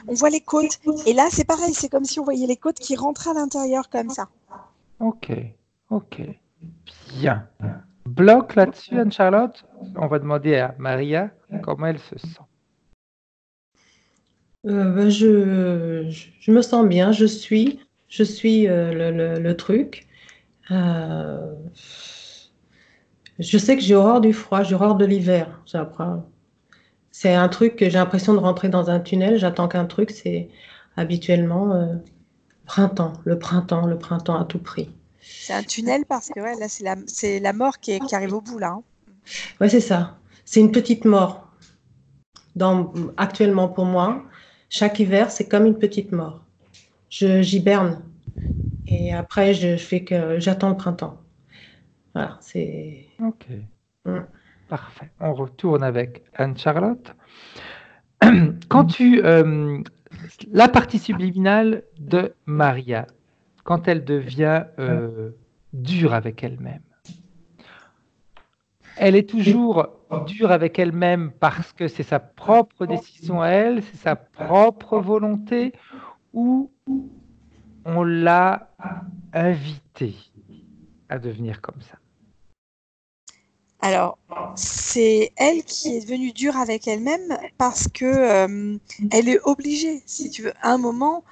on voit les côtes. Et là c'est pareil, c'est comme si on voyait les côtes qui rentraient à l'intérieur comme ça. Ok. Ok. Bien. Bloc là-dessus, Anne-Charlotte. On va demander à Maria comment elle se sent. Je me sens bien, je suis le truc. Euh, je sais que j'ai horreur du froid, j'ai horreur de l'hiver. C'est un truc que j'ai l'impression de rentrer dans un tunnel. J'attends qu'un truc, c'est habituellement le printemps à tout prix. C'est un tunnel parce que ouais, là c'est la mort qui arrive au bout là, hein. Ouais, c'est ça. C'est une petite mort. Actuellement pour moi, chaque hiver, c'est comme une petite mort. J'hiberne et après, j'attends le printemps. Voilà, c'est. Ok. Mm. Parfait. On retourne avec Anne-Charlotte. Quand la partie subliminale de Maria, quand elle devient dure avec elle-même, elle est toujours dure avec elle-même parce que c'est sa propre décision à elle, c'est sa propre volonté, ou on l'a invitée à devenir comme ça. Alors, c'est elle qui est devenue dure avec elle-même parce que elle est obligée, si tu veux. À un moment,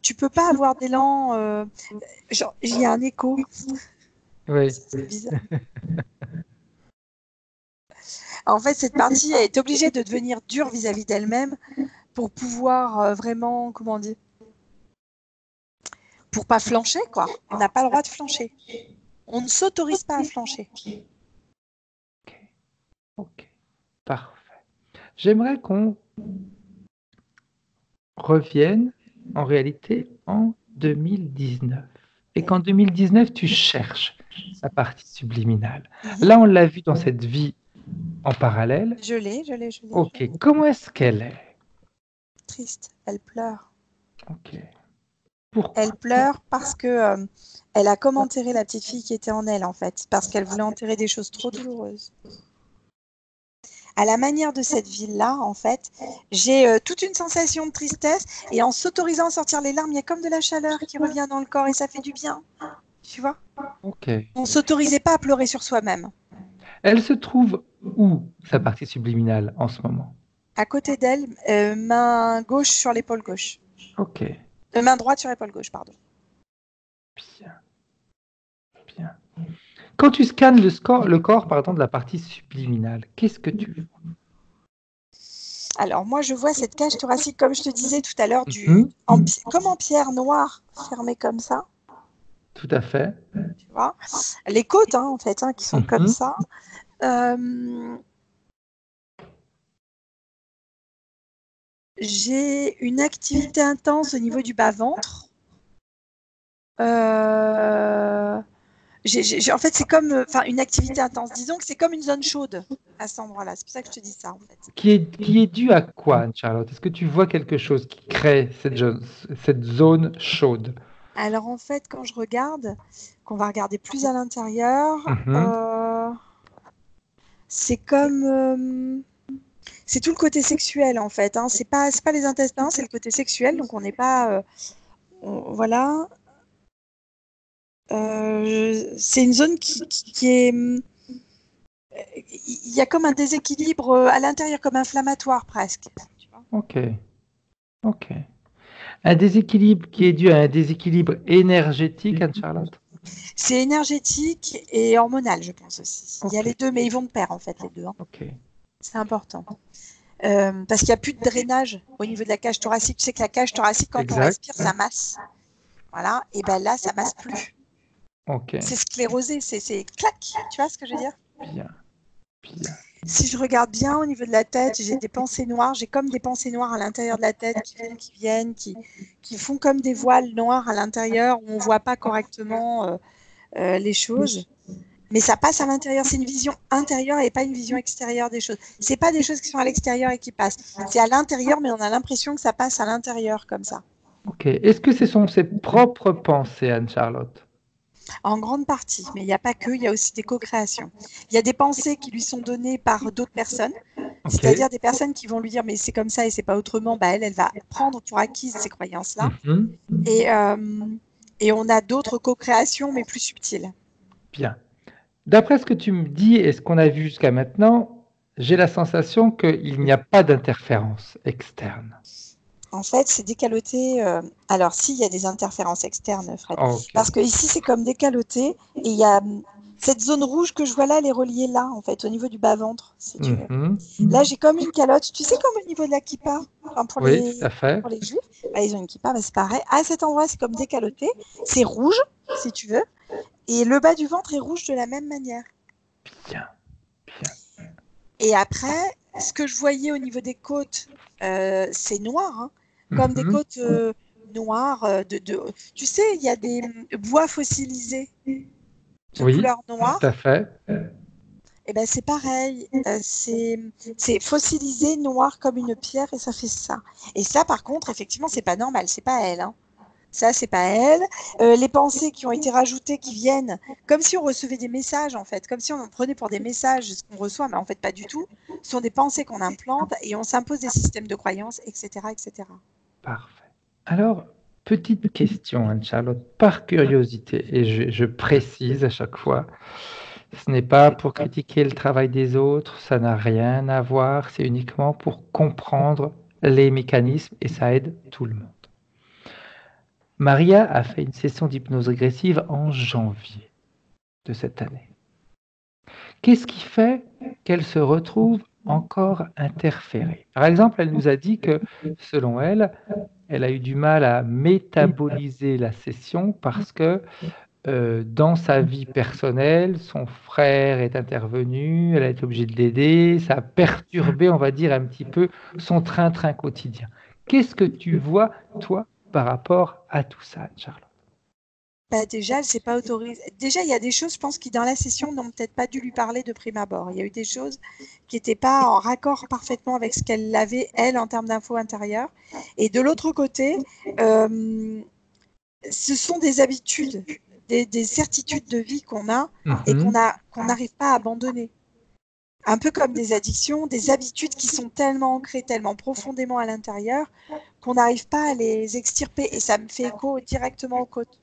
tu peux pas avoir d'élan. Genre, il y a un écho. Oui. C'est bizarre. En fait, cette partie elle est obligée de devenir dure vis-à-vis d'elle-même pour pouvoir vraiment, comment dire, pour pas flancher, quoi. On n'a pas le droit de flancher. On ne s'autorise pas à flancher. Ok. Ok. Parfait. J'aimerais qu'on revienne en réalité en 2019. Et qu'en 2019, tu cherches sa partie subliminale. Là, on l'a vu dans cette vie en parallèle. Je l'ai. Ok, comment est-ce qu'elle est? Triste, elle pleure. Ok. Pourquoi? Elle pleure parce que elle a comme enterré la petite fille qui était en elle, en fait, parce qu'elle voulait enterrer des choses trop douloureuses. À la manière de cette ville-là, en fait, j'ai toute une sensation de tristesse et en s'autorisant à sortir les larmes, il y a comme de la chaleur qui revient dans le corps et ça fait du bien. Tu vois? Ok. On ne s'autorisait pas à pleurer sur soi-même. Elle se trouve où, sa partie subliminale, en ce moment? À côté d'elle, main gauche sur l'épaule gauche. Ok. Main droite sur l'épaule gauche, pardon. Bien. Bien. Quand tu scannes le corps pardon, de la partie subliminale, qu'est-ce que tu vois? Alors moi, je vois cette cage thoracique, comme je te disais tout à l'heure, comme en pierre noire, fermée comme ça. Tout à fait. Tu vois, les côtes, hein, en fait, hein, qui sont comme ça. J'ai une activité intense au niveau du bas-ventre. En fait, c'est comme une activité intense. Disons que c'est comme une zone chaude à cet endroit-là. C'est pour ça que je te dis ça, en fait. Qui est dû à quoi, Anne-Charlotte? Est-ce que tu vois quelque chose qui crée cette zone chaude? Alors, en fait, quand je regarde, qu'on va regarder plus à l'intérieur, c'est comme... c'est tout le côté sexuel, en fait, hein. C'est pas les intestins, c'est le côté sexuel. Donc, on n'est pas Voilà. C'est une zone qui est... Il y a comme un déséquilibre à l'intérieur, comme inflammatoire presque. Tu vois. Ok. Un déséquilibre qui est dû à un déséquilibre énergétique, Anne-Charlotte? C'est énergétique et hormonal, je pense aussi. Il y a Ok. les deux, mais ils vont de pair en fait, les deux. Hein. Ok. C'est important. Parce qu'il n'y a plus de drainage au niveau de la cage thoracique. Tu sais que la cage thoracique, quand on Exact. respire, ça masse. Voilà. Et ben là, ça masse plus. Ok. C'est sclérosé, c'est clac. Tu vois ce que je veux dire? Bien. Si je regarde bien au niveau de la tête, j'ai des pensées noires. J'ai comme des pensées noires à l'intérieur de la tête qui font comme des voiles noirs à l'intérieur où on ne voit pas correctement les choses. Mais ça passe à l'intérieur. C'est une vision intérieure et pas une vision extérieure des choses. C'est pas des choses qui sont à l'extérieur et qui passent. C'est à l'intérieur, mais on a l'impression que ça passe à l'intérieur comme ça. Ok. Est-ce que ce sont ses propres pensées, Anne-Charlotte? En grande partie, mais il n'y a pas que, il y a aussi des co-créations. Il y a des pensées qui lui sont données par d'autres personnes, c'est-à-dire des personnes qui vont lui dire mais c'est comme ça et c'est pas autrement, bah elle va prendre pour acquise ces croyances-là. Et on a d'autres co-créations, mais plus subtiles. Bien. D'après ce que tu me dis et ce qu'on a vu jusqu'à maintenant, j'ai la sensation qu'il n'y a pas d'interférence externe. En fait, c'est décaloté. Alors, s'il y a des interférences externes, Fred, Ok. parce que ici, c'est comme décaloté, et il y a cette zone rouge que je vois là, elle est reliée là, en fait, au niveau du bas-ventre, si tu veux. Là, j'ai comme une calotte, tu sais, comme au niveau de la kippa, enfin, pour Oui, les tout à fait. juifs, bah, ils ont une kippa, bah, c'est pareil. À cet endroit, c'est comme décaloté, c'est rouge, si tu veux, et le bas du ventre est rouge de la même manière. Bien. Et après, ce que je voyais au niveau des côtes, c'est noir, hein, comme des côtes noires. Tu sais, il y a des bois fossilisés de couleur noire. Tout à fait. Et ben c'est pareil, c'est fossilisé noir comme une pierre et ça fait ça. Et ça, par contre, effectivement, c'est pas normal, c'est pas elle. Hein. Ça, c'est pas elle. Les pensées qui ont été rajoutées, qui viennent, comme si on recevait des messages, en fait, comme si on en prenait pour des messages ce qu'on reçoit, mais en fait, pas du tout. Ce sont des pensées qu'on implante et on s'impose des systèmes de croyances, etc., etc. Parfait. Alors, petite question, Anne-Charlotte, par curiosité, et je précise à chaque fois, ce n'est pas pour critiquer le travail des autres, ça n'a rien à voir, c'est uniquement pour comprendre les mécanismes et ça aide tout le monde. Maria a fait une session d'hypnose régressive en janvier de cette année. Qu'est-ce qui fait qu'elle se retrouve encore interférée? Par exemple, elle nous a dit que, selon elle, elle a eu du mal à métaboliser la session parce que dans sa vie personnelle, son frère est intervenu, elle a été obligée de l'aider, ça a perturbé, on va dire, un petit peu son train-train quotidien. Qu'est-ce que tu vois, toi, par rapport à tout ça, Charlotte? Bah déjà, elle s'est pas autorisée. Déjà, il y a des choses, je pense, qui dans la session n'ont peut-être pas dû lui parler de prime abord. Il y a eu des choses qui n'étaient pas en raccord parfaitement avec ce qu'elle avait, elle, en termes d'infos intérieures. Et de l'autre côté, ce sont des habitudes, des certitudes de vie qu'on a et qu'on n'arrive pas à abandonner. Un peu comme des addictions, des habitudes qui sont tellement ancrées, tellement profondément à l'intérieur qu'on n'arrive pas à les extirper. Et ça me fait écho directement aux côtes.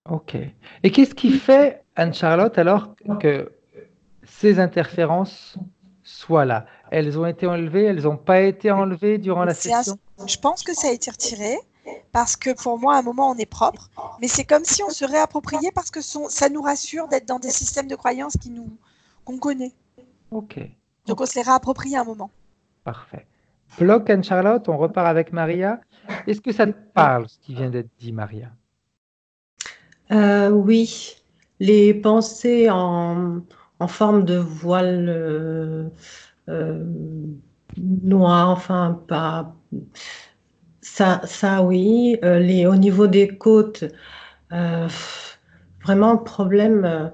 Ok. Et qu'est-ce qui fait, Anne-Charlotte, alors que ces interférences soient là? Elles ont été enlevées, elles n'ont pas été enlevées durant la session? Je pense que ça a été retiré parce que pour moi, à un moment, on est propre, mais c'est comme si on se réappropriait parce que ça nous rassure d'être dans des systèmes de croyances qu'on connaît. Ok. Donc on se les réapproprie à un moment. Parfait. Bloc, Anne-Charlotte, on repart avec Maria. Est-ce que ça te parle, ce qui vient d'être dit, Maria? Oui, les pensées en forme de voile noir, enfin pas ça oui. Au niveau des côtes, vraiment le problème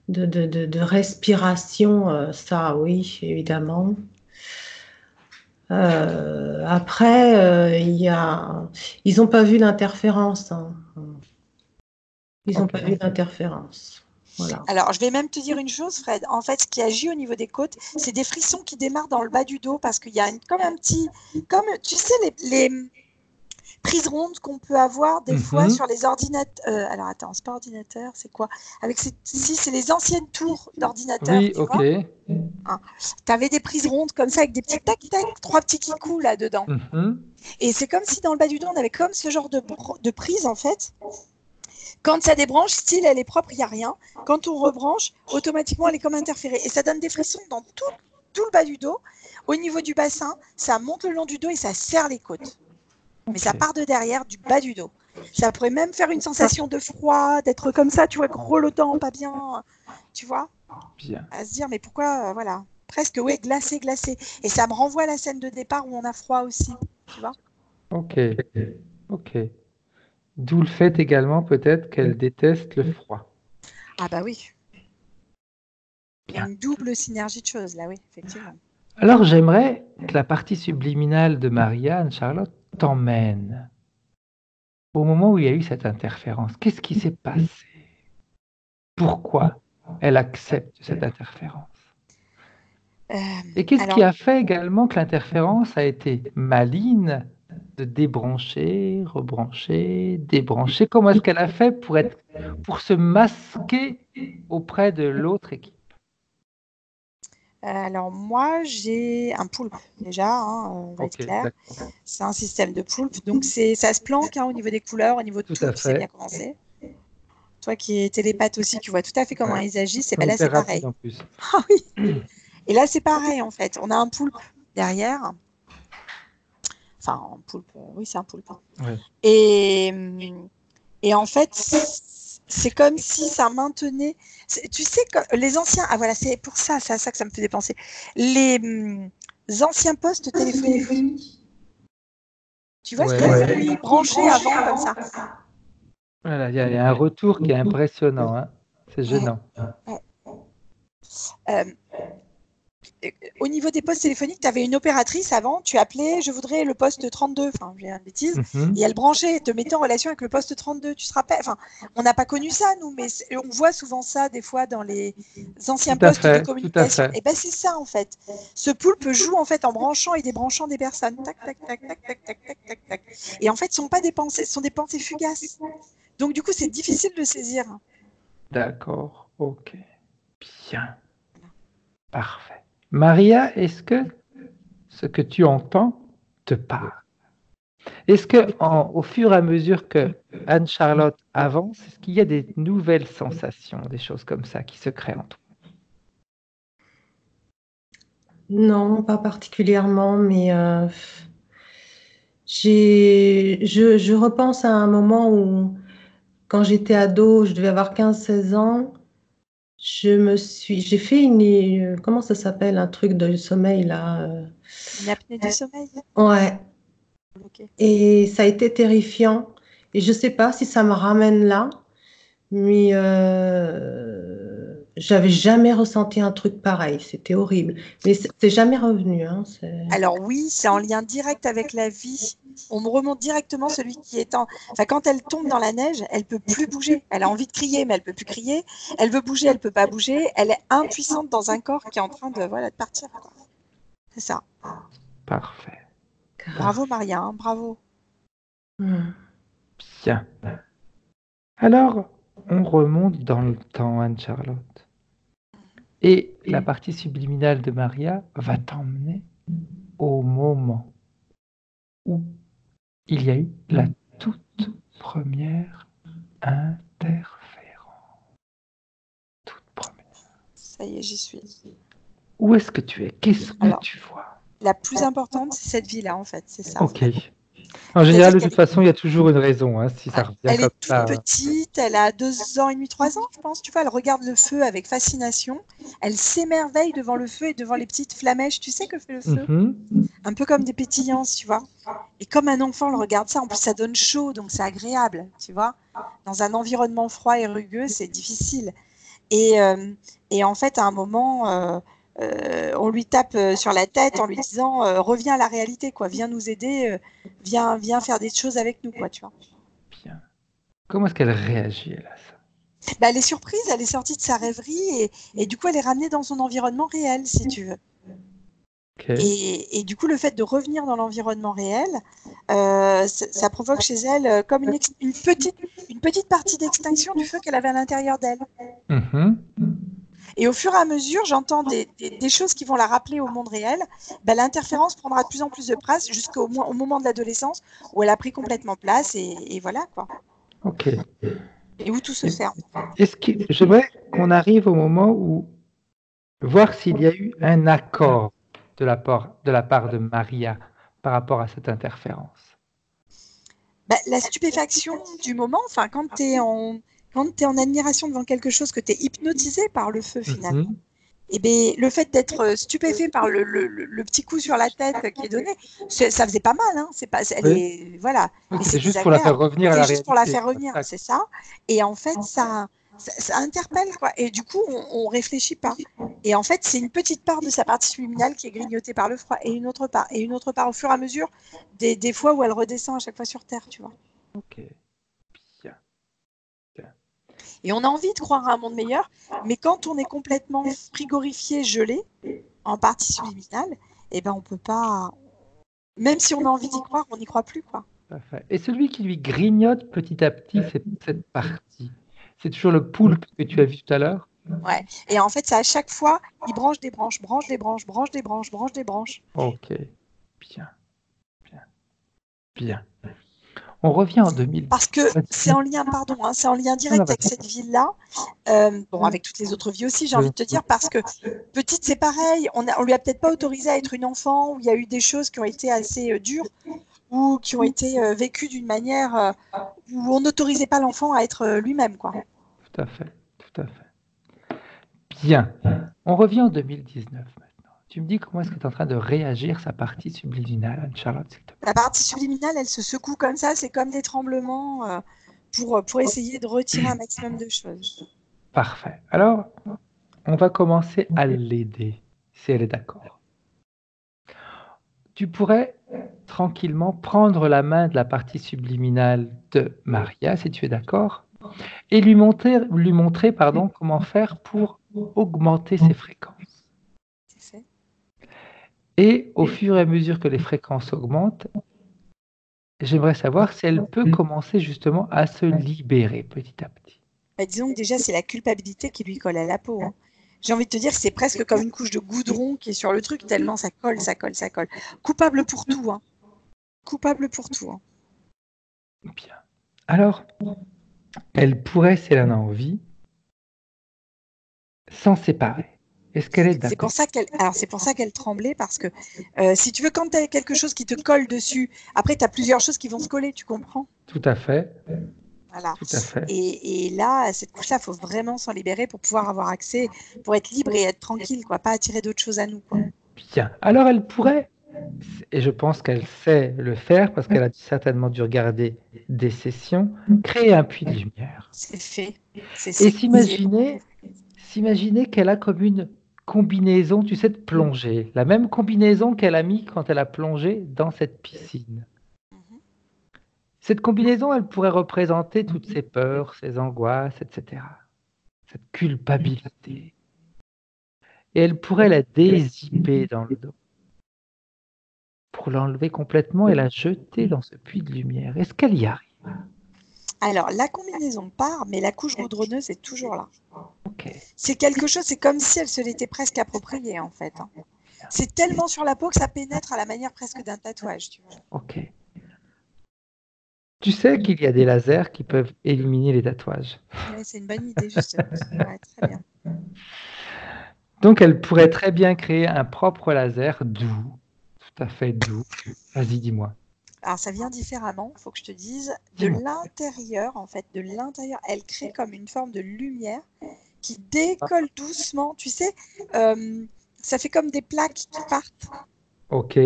de respiration, ça oui, évidemment. Après, ils n'ont pas vu d'interférence. Hein. Ils n'ont pas vu d'interférence. Voilà. Alors, je vais même te dire une chose, Fred. En fait, ce qui agit au niveau des côtes, c'est des frissons qui démarrent dans le bas du dos parce qu'il y a comme un petit... Comme, tu sais, prises rondes qu'on peut avoir des fois Mhm. sur les ordinateurs. Alors attends, c'est pas ordinateur, c'est quoi? Si, c'est les anciennes tours d'ordinateurs, Oui, tu ok. vois. Hein. Tu avais des prises rondes comme ça avec des petits tac-tac, 3 petits kikous là-dedans. Mhm. Et c'est comme si dans le bas du dos, on avait comme ce genre de prise en fait. Quand ça débranche, style, elle est propre, il n'y a rien. Quand on rebranche, automatiquement, elle est comme interférée. Et ça donne des frissons dans tout le bas du dos. Au niveau du bassin, ça monte le long du dos et ça serre les côtes. Mais ça Ok. part de derrière, du bas du dos. Ça pourrait même faire une sensation de froid, d'être comme ça, tu vois, grelottant, pas bien, tu vois, Bien. à se dire, mais pourquoi, voilà, presque, ouais, glacé, glacé. Et ça me renvoie à la scène de départ où on a froid aussi, tu vois. Ok. Ok. D'où le fait également peut-être qu'elle déteste le froid. Ah bah oui, il y a Bien. une double synergie de choses, là, oui, effectivement. Alors j'aimerais que la partie subliminale de Marianne, Charlotte, t'emmène au moment où il y a eu cette interférence. Qu'est-ce qui s'est passé? Pourquoi elle accepte cette interférence? Euh, Et qu'est-ce qui alors, a fait également que l'interférence a été maligne de débrancher, rebrancher, débrancher? Comment est-ce qu'elle a fait pour se masquer auprès de l'autre équipe? alors moi, j'ai un poulpe, déjà, hein, on va être Ok, clair. d'accord. C'est un système de poulpe, donc ça se planque hein, au niveau des couleurs, au niveau de Tout tout, à tu sais bien fait. comment c'est. Toi qui es télépathe aussi, tu vois tout à fait comment Ouais. ils agissent, et ben là, c'est Hyper rapide pareil. en plus. Ah oui, et là, c'est pareil, en fait. On a un poulpe derrière. Enfin, un poulpe, oui, c'est un poulpe. Ouais. Et, et en fait, c'est comme si ça maintenait. Tu sais, que les anciens. Ah voilà, c'est pour ça, c'est à ça que ça me faisait penser. Les anciens postes téléphoniques. Tu vois ce qu'il y Ouais. avait branché avant, comme ça. Voilà, il y a un retour qui est impressionnant, hein. C'est Ouais, gênant. ouais. Euh, Au niveau des postes téléphoniques, tu avais une opératrice avant, tu appelais, je voudrais le poste 32, enfin, j'ai une bêtise, Mhm. et elle branchait, te mettait en relation avec le poste 32, tu te rappelles? Enfin, on n'a pas connu ça, nous, mais on voit souvent ça, des fois, dans les anciens Tout à postes de fait, tout à communication. fait. Et ben, c'est ça, en fait. Ce poulpe joue, en fait, en branchant et débranchant des personnes. Tac, tac, tac, tac, tac, tac, tac, tac, tac. Et en fait, ce ne sont pas des pensées, ce sont des pensées fugaces. Donc, du coup, c'est difficile de saisir. D'accord, ok. Bien, parfait. Maria, est-ce que ce que tu entends te parle? Est-ce que au fur et à mesure que Anne-Charlotte avance, est-ce qu'il y a des nouvelles sensations, des choses comme ça qui se créent en toi? Non, pas particulièrement, mais je repense à un moment où, quand j'étais ado, je devais avoir 15 16 ans, j'ai fait comment ça s'appelle, un truc de sommeil là. Une apnée du sommeil. Ouais, Ok. et ça a été terrifiant. Et je sais pas si ça me ramène là, mais j'avais jamais ressenti un truc pareil. C'était horrible. Mais c'est jamais revenu, hein, Alors oui, c'est en lien direct avec la vie. On me remonte directement celui qui est en... Enfin, quand elle tombe dans la neige, elle peut plus bouger. Elle a envie de crier, mais elle peut plus crier. Elle veut bouger, elle peut pas bouger. Elle est impuissante dans un corps qui est en train de, voilà, de partir, quoi. C'est ça. Parfait, Bravo parfait. Maria, hein, bravo. Hmm. Bien. Alors, on remonte dans le temps, Anne-Charlotte. Et la partie subliminale de Maria va t'emmener au moment où il y a eu la toute première interférence. Toute première. Ça y est, j'y suis. Où est-ce que tu es? Qu'est-ce que Alors, tu vois? la plus importante, c'est cette vie-là, en fait. C'est ça. Ok. En général, C'est-à-dire de qu'elle toute est façon, il y a toujours une raison, hein, si ça Ouais. revient Elle comme est toute ça. petite, elle a 2 ans et demi, 3 ans, je pense. Tu vois, elle regarde le feu avec fascination. Elle s'émerveille devant le feu et devant les petites flamèches. Tu sais que fait le feu? Mhm. Un peu comme des pétillances, tu vois. Et comme un enfant le regarde ça, en plus ça donne chaud, donc c'est agréable, tu vois. Dans un environnement froid et rugueux, c'est difficile. Et, euh, et en fait, à un moment, on lui tape sur la tête en lui disant reviens à la réalité, quoi. Viens nous aider, viens faire des choses avec nous, quoi, tu vois. Bien. Comment est-ce qu'elle réagit, elle, à ça? Bah, elle est surprise, elle est sortie de sa rêverie et du coup, elle est ramenée dans son environnement réel, si tu veux. Ok. Et du coup, le fait de revenir dans l'environnement réel, ça provoque chez elle comme une petite partie d'extinction du feu qu'elle avait à l'intérieur d'elle. Mhm. Et au fur et à mesure, j'entends des choses qui vont la rappeler au monde réel. Ben, l'interférence prendra de plus en plus de place jusqu'au au moment de l'adolescence où elle a pris complètement place et voilà quoi. Ok. Et où tout se ferme. J'aimerais qu'on arrive au moment où voir s'il y a eu un accord de la part de Maria par rapport à cette interférence. Ben, la stupéfaction du moment, enfin quand tu es en admiration devant quelque chose, que tu es hypnotisé par le feu finalement. Mhm. Et ben, le fait d'être stupéfait par le petit coup sur la tête qui est donné, ça faisait pas mal. Hein. C'est pas, elle Oui. est, voilà. Oui, Mais c'était c'est juste pour la faire désagréable. revenir à la C'est juste pour la réalité. faire revenir, c'est ça. Et en fait, ça interpelle, quoi. Et du coup, on réfléchit pas. Et en fait, c'est une petite part de sa partie subliminale qui est grignotée par le froid, et une autre part, et une autre part au fur et à mesure des fois où elle redescend à chaque fois sur Terre, tu vois. Ok. Bien. Bien. Et on a envie de croire à un monde meilleur, mais quand on est complètement frigorifié, gelé, en partie subliminale, eh ben on peut pas. Même si on a envie d'y croire, on n'y croit plus, quoi. Parfait. Et celui qui lui grignote petit à petit cette partie, c'est toujours le poulpe que tu as vu tout à l'heure? Ouais. Et en fait, c'est à chaque fois, il branche des branches, branche des branches, branche des branches, branche des branches. Ok. Bien. Bien. Bien. On revient en Parce que 2000. c'est en lien, pardon, hein, c'est en lien Non, non, direct avec vas-y. cette ville-là. Bon, avec toutes les autres vies aussi, j'ai Je- envie de te dire, parce que petite, c'est pareil. On lui a peut-être pas autorisé à être une enfant, où il y a eu des choses qui ont été assez dures, ou qui ont été vécues d'une manière où on n'autorisait pas l'enfant à être lui-même, quoi. Tout à fait. Tout à fait. Bien. On revient en 2019 maintenant. Tu me dis comment est-ce que tu es en train de réagir sa partie subliminale, Anne-Charlotte, s'il te plaît. La partie subliminale, elle se secoue comme ça, c'est comme des tremblements pour essayer de retirer un maximum de choses. Parfait. Alors, on va commencer à l'aider, si elle est d'accord. Tu pourrais tranquillement prendre la main de la partie subliminale de Maria, si tu es d'accord, et lui montrer pardon, comment faire pour augmenter ses fréquences. C'est fait. Et au fur et à mesure que les fréquences augmentent, j'aimerais savoir si elle peut commencer justement à se libérer petit à petit. Bah, disons que déjà, c'est la culpabilité qui lui colle à la peau. Hein. J'ai envie de te dire que c'est presque comme une couche de goudron qui est sur le truc, tellement ça colle, ça colle, ça colle. Coupable pour tout. Hein. Coupable pour tout. Hein. Bien. Alors, elle pourrait, si elle en a envie, s'en séparer. Est-ce qu'elle est C'est pour d'accord? ça qu'elle tremblait, parce que si tu veux, quand tu as quelque chose qui te colle dessus, après, tu as plusieurs choses qui vont se coller, tu comprends? Tout à fait. Voilà. Tout à fait. Et là, cette couche-là, il faut vraiment s'en libérer pour pouvoir avoir accès, pour être libre et être tranquille, quoi, pas attirer d'autres choses à nous, quoi. Bien. Alors, elle pourrait, et je pense qu'elle sait le faire parce qu'elle a certainement dû regarder des sessions, créer un puits de lumière. C'est fait. Et s'imaginer qu'elle a comme une combinaison, tu sais, de plongée. La même combinaison qu'elle a mis quand elle a plongé dans cette piscine. Mhm. Cette combinaison, elle pourrait représenter toutes ses peurs, ses angoisses, etc. Cette culpabilité. Et elle pourrait la dézipper dans le dos pour l'enlever complètement et la jeter dans ce puits de lumière. Est-ce qu'elle y arrive? Alors, la combinaison part, mais la couche goudronneuse est toujours là. Ok. C'est quelque chose, c'est comme si elle se l'était presque appropriée, en fait. Hein. C'est tellement sur la peau que ça pénètre à la manière presque d'un tatouage, tu vois. Ok. Tu sais qu'il y a des lasers qui peuvent éliminer les tatouages. Ouais, c'est une bonne idée, justement. Ouais, très bien. Donc, elle pourrait très bien créer un propre laser doux, tout à fait doux. Vas-y, dis-moi. Alors, ça vient différemment, il faut que je te dise. De Dis-moi. l'intérieur, en fait, de l'intérieur, elle crée comme une forme de lumière qui décolle doucement. Tu sais, ça fait comme des plaques qui partent. Ok.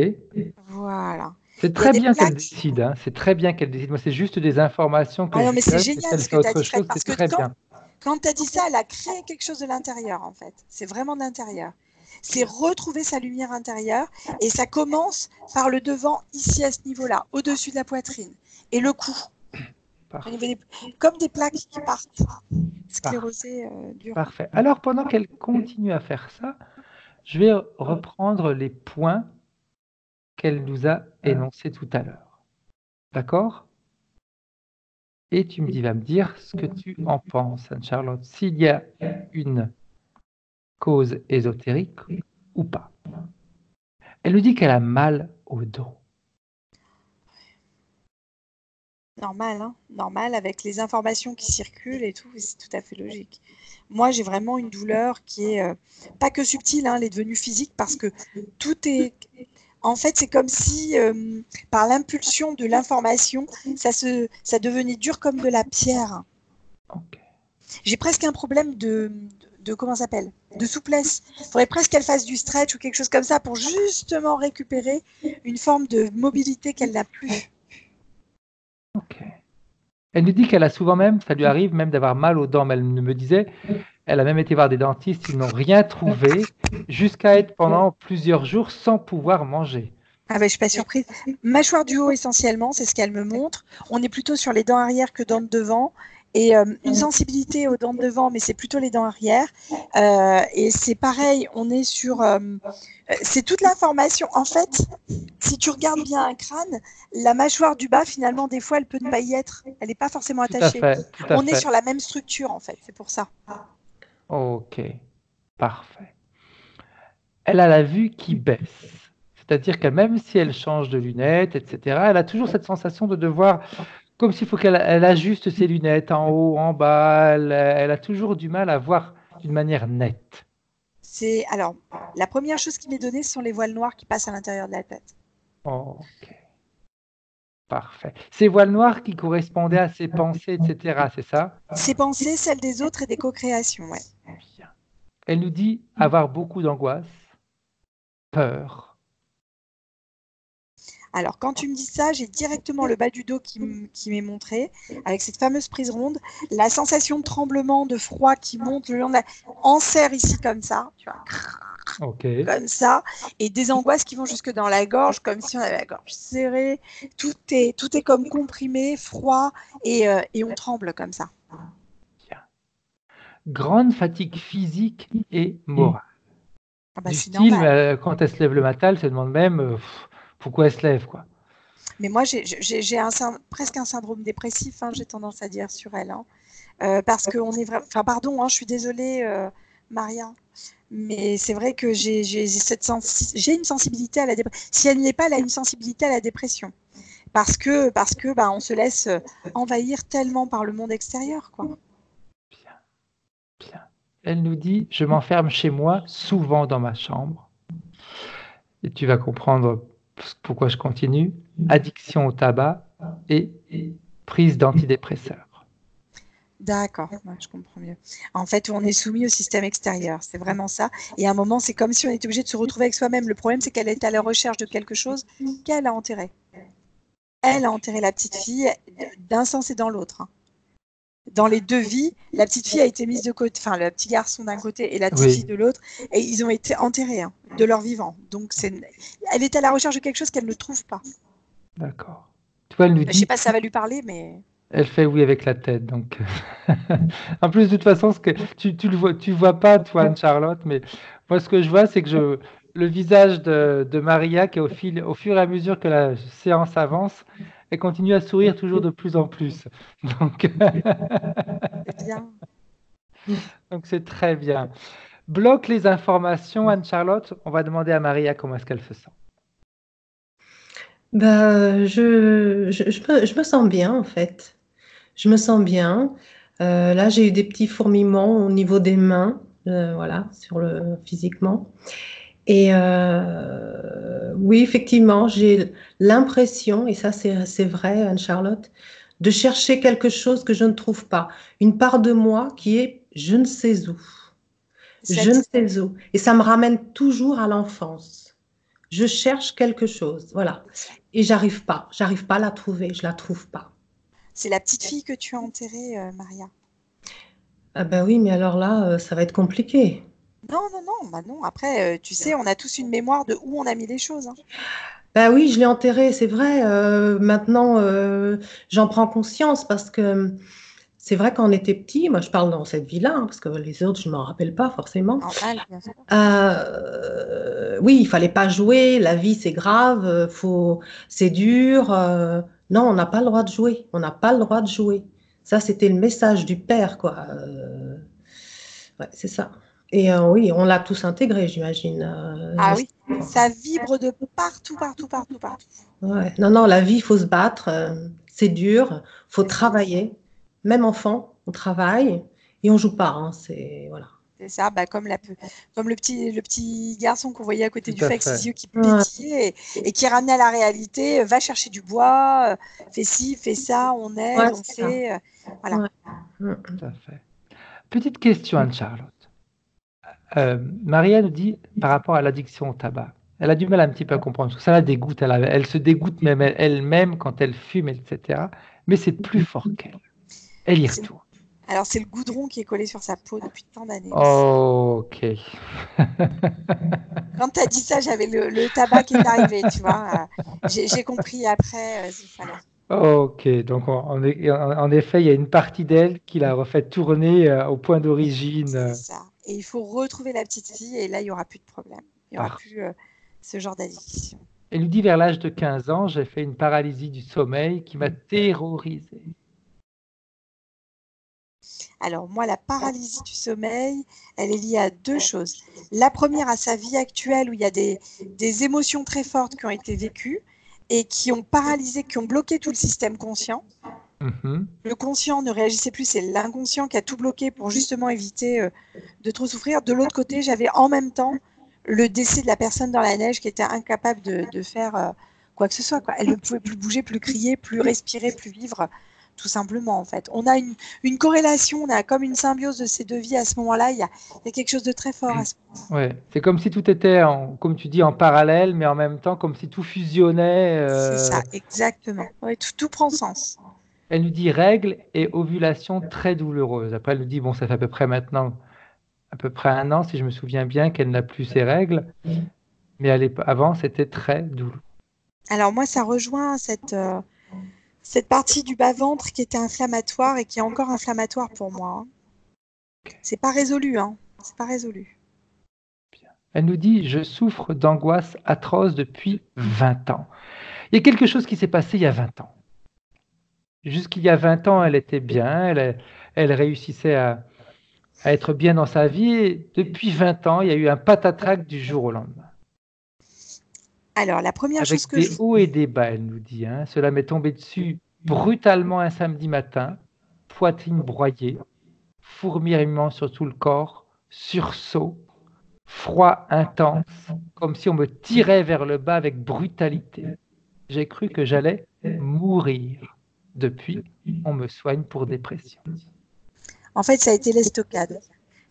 Voilà. C'est Il y a très des bien qu'elle plaques. décide. Hein. C'est très bien qu'elle décide. Moi, c'est juste des informations que Ah je non, lui mais c'est donne. Et si génial elle ce fait que tu as autre dit, Fred, chose, parce c'est que très bien. quand tu as dit ça, elle a créé quelque chose de l'intérieur, en fait. C'est vraiment de l'intérieur. C'est retrouver sa lumière intérieure et ça commence par le devant, ici à ce niveau-là, au-dessus de la poitrine. Et le cou, au niveau Parfait. comme des plaques qui partent, Parfait. sclérosées dures. Parfait. Alors, pendant qu'elle continue à faire ça, je vais reprendre les points qu'elle nous a énoncés tout à l'heure. D'accord? Et tu vas me dire ce que tu en penses, Anne-Charlotte, s'il y a une cause ésotérique ou pas. Elle nous dit qu'elle a mal au dos. Normal, hein, normal, avec les informations qui circulent et tout, c'est tout à fait logique. Moi, j'ai vraiment une douleur qui est pas que subtile, hein, elle est devenue physique parce que tout est. En fait, c'est comme si, par l'impulsion de l'information, ça devenait dur comme de la pierre. Ok. J'ai presque un problème de comment ça s'appelle? De souplesse. Il faudrait presque qu'elle fasse du stretch ou quelque chose comme ça pour justement récupérer une forme de mobilité qu'elle n'a plus. Ok. Elle nous dit qu'elle a souvent même, ça lui arrive même d'avoir mal aux dents, mais elle me disait, elle a même été voir des dentistes, ils n'ont rien trouvé, jusqu'à être pendant plusieurs jours sans pouvoir manger. Ah ben, je suis pas surprise. Mâchoire du haut essentiellement, c'est ce qu'elle me montre. On est plutôt sur les dents arrière que dents de devant. Et une sensibilité aux dents de devant, mais c'est plutôt les dents arrière. Et c'est pareil, on est sur... c'est toute l'information. En fait, si tu regardes bien un crâne, la mâchoire du bas, finalement, des fois, elle peut ne pas y être. Elle n'est pas forcément Tout à attachée. fait, tout à On est fait. sur la même structure, en fait. C'est pour ça. Ok, parfait. Elle a la vue qui baisse. C'est-à-dire que même si elle change de lunettes, etc., elle a toujours cette sensation de devoir, comme s'il faut qu'elle ajuste ses lunettes en haut, en bas, elle a toujours du mal à voir d'une manière nette. Alors, la première chose qui m'est donnée, ce sont les voiles noires qui passent à l'intérieur de la tête. Ok, parfait. Ces voiles noires qui correspondaient à ses pensées, etc., c'est ça? Ses pensées, celles des autres et des co-créations, ouais. Bien. Elle nous dit avoir beaucoup d'angoisse, peur. Alors, quand tu me dis ça, j'ai directement le bas du dos qui m'est montré, avec cette fameuse prise ronde, la sensation de tremblement, de froid qui monte le long de en serre ici comme ça, tu vois, Ok. comme ça, et des angoisses qui vont jusque dans la gorge, comme si on avait la gorge serrée. Tout est comme comprimé, froid, et on tremble comme ça. Bien. Grande fatigue physique et morale. Ah bah, Du c'est style, normal. quand elle se lève le matin, elle se demande même pourquoi elle se lève, quoi. Mais moi, j'ai presque un syndrome dépressif, hein, j'ai tendance à dire sur elle. Hein. Parce qu'on est vraiment. Enfin, pardon, hein, je suis désolée, Maria. Mais c'est vrai que j'ai une sensibilité à la dépression. Si elle n'y est pas, elle a une sensibilité à la dépression. Parce que bah, on se laisse envahir tellement par le monde extérieur, quoi. Bien, bien. Elle nous dit, je m'enferme chez moi, souvent dans ma chambre. Et tu vas comprendre pourquoi je continue. Addiction au tabac et prise d'antidépresseurs. D'accord, ouais, je comprends mieux. En fait, on est soumis au système extérieur, c'est vraiment ça. Et à un moment, c'est comme si on était obligé de se retrouver avec soi-même. Le problème, c'est qu'elle est à la recherche de quelque chose qu'elle a enterré. Elle a enterré la petite fille d'un sens et dans l'autre. Hein. Dans les deux vies, la petite fille a été mise de côté, enfin le petit garçon d'un côté et la petite fille de l'autre, et ils ont été enterrés hein, de leur vivant. Donc elle est à la recherche de quelque chose qu'elle ne trouve pas. D'accord. Tu vois, elle nous Je ne dit, sais pas si ça va lui parler, mais... elle fait oui avec la tête. Donc, en plus, de toute façon, ce que tu vois pas, toi, Anne-Charlotte, mais moi, ce que je vois, c'est que le visage de Maria, qui au fur et à mesure que la séance avance, elle continue à sourire toujours de plus en plus. Donc, C'est bien. donc c'est très bien. Bloque les informations, Anne-Charlotte. On va demander à Maria comment est-ce qu'elle se sent. Bah, je me sens bien en fait. Je me sens bien. Là, j'ai eu des petits fourmillements au niveau des mains, voilà, physiquement. Et oui, effectivement, j'ai l'impression, et ça c'est vrai, Anne-Charlotte, de chercher quelque chose que je ne trouve pas. Une part de moi qui est je ne sais où. Je ne sais où. Et ça me ramène toujours à l'enfance. Je cherche quelque chose, voilà. Et j'arrive pas à la trouver, je la trouve pas. C'est la petite fille que tu as enterrée, Maria. Ah ben oui, mais alors là, ça va être compliqué. Non, non, non, bah non. Après, tu sais, on a tous une mémoire de où on a mis les choses. Hein. Ben oui, je l'ai enterrée, c'est vrai. Maintenant, j'en prends conscience parce que c'est vrai quand on était petit, moi je parle dans cette vie-là, hein, parce que les autres, je ne m'en rappelle pas forcément. Normal, bien sûr. Oui, il fallait pas jouer, la vie c'est grave, c'est dur. Non, on n'a pas le droit de jouer, on n'a pas le droit de jouer. Ça, c'était le message du père, quoi. Ouais, c'est ça. Et oui, on l'a tous intégré, j'imagine. Ah oui, ça vibre de partout, partout, partout, partout. Ouais. Non, non, la vie, il faut se battre, c'est dur, faut C'est ça. travailler. Même enfant, on travaille et on joue pas, hein, c'est voilà. C'est ça, bah, comme le petit garçon qu'on voyait à côté Tout du à feu avec fait. ses yeux qui Ouais, pétillaient et qui ramenait à la réalité, va chercher du bois, fais ci, fais ça, on ouais, aide, on c'est ça. fait. Voilà. Ouais. Mm. Tout à fait. Petite question, Anne-Charlotte. Maria nous dit par rapport à l'addiction au tabac. Elle a du mal un petit peu à comprendre, parce que ça la dégoûte. Elle se dégoûte même elle-même quand elle fume, etc. Mais c'est plus fort qu'elle. Elle y C'est- retourne. Alors, c'est le goudron qui est collé sur sa peau depuis tant d'années aussi. Ok. Quand tu as dit ça, j'avais le tabac qui est arrivé, tu vois. J'ai compris après, voilà. Ok. Donc, en effet, il y a une partie d'elle qui l'a refait tourner au point d'origine. C'est ça. Et il faut retrouver la petite fille et là, il n'y aura plus de problème. Il n'y aura Par- plus ce genre d'addiction. Elle nous dit vers l'âge de 15 ans, j'ai fait une paralysie du sommeil qui m'a terrorisée. Alors moi, la paralysie du sommeil, elle est liée à deux choses. La première, à sa vie actuelle, où il y a des émotions très fortes qui ont été vécues et qui ont paralysé, qui ont bloqué tout le système conscient. Mhm. Le conscient ne réagissait plus, c'est l'inconscient qui a tout bloqué pour justement éviter de trop souffrir. De l'autre côté, j'avais en même temps le décès de la personne dans la neige qui était incapable de faire quoi que ce soit, quoi. Elle ne pouvait plus bouger, plus crier, plus respirer, plus vivre, tout simplement en fait. On a une corrélation, on a comme une symbiose de ces deux vies à ce moment-là. Il y a quelque chose de très fort à ce moment-là. Ouais, c'est comme si tout était, comme tu dis, en parallèle, mais en même temps, comme si tout fusionnait. C'est ça, exactement. Ouais, tout prend sens. Elle nous dit règles et ovulation très douloureuse. Après, elle nous dit, bon, ça fait à peu près maintenant, à peu près 1 an, si je me souviens bien, qu'elle n'a plus ses règles. Mais avant, c'était très douloureux. Alors moi, ça rejoint cette partie du bas-ventre qui était inflammatoire et qui est encore inflammatoire pour moi. Hein. C'est pas résolu, hein. C'est pas résolu. Elle nous dit, je souffre d'angoisse atroce depuis 20 ans. Il y a quelque chose qui s'est passé il y a 20 ans. Jusqu'il y a 20 ans, elle était bien, elle réussissait à être bien dans sa vie. Et depuis 20 ans, il y a eu un patatrac du jour au lendemain. Alors, la première chose Avec que je... des hauts et des bas, elle nous dit. Hein. Cela m'est tombé dessus brutalement un samedi matin, poitrine broyée, fourmillement sur tout le corps, sursaut, froid intense, comme si on me tirait vers le bas avec brutalité. J'ai cru que j'allais mourir. Depuis, on me soigne pour dépression. En fait, ça a été l'estocade.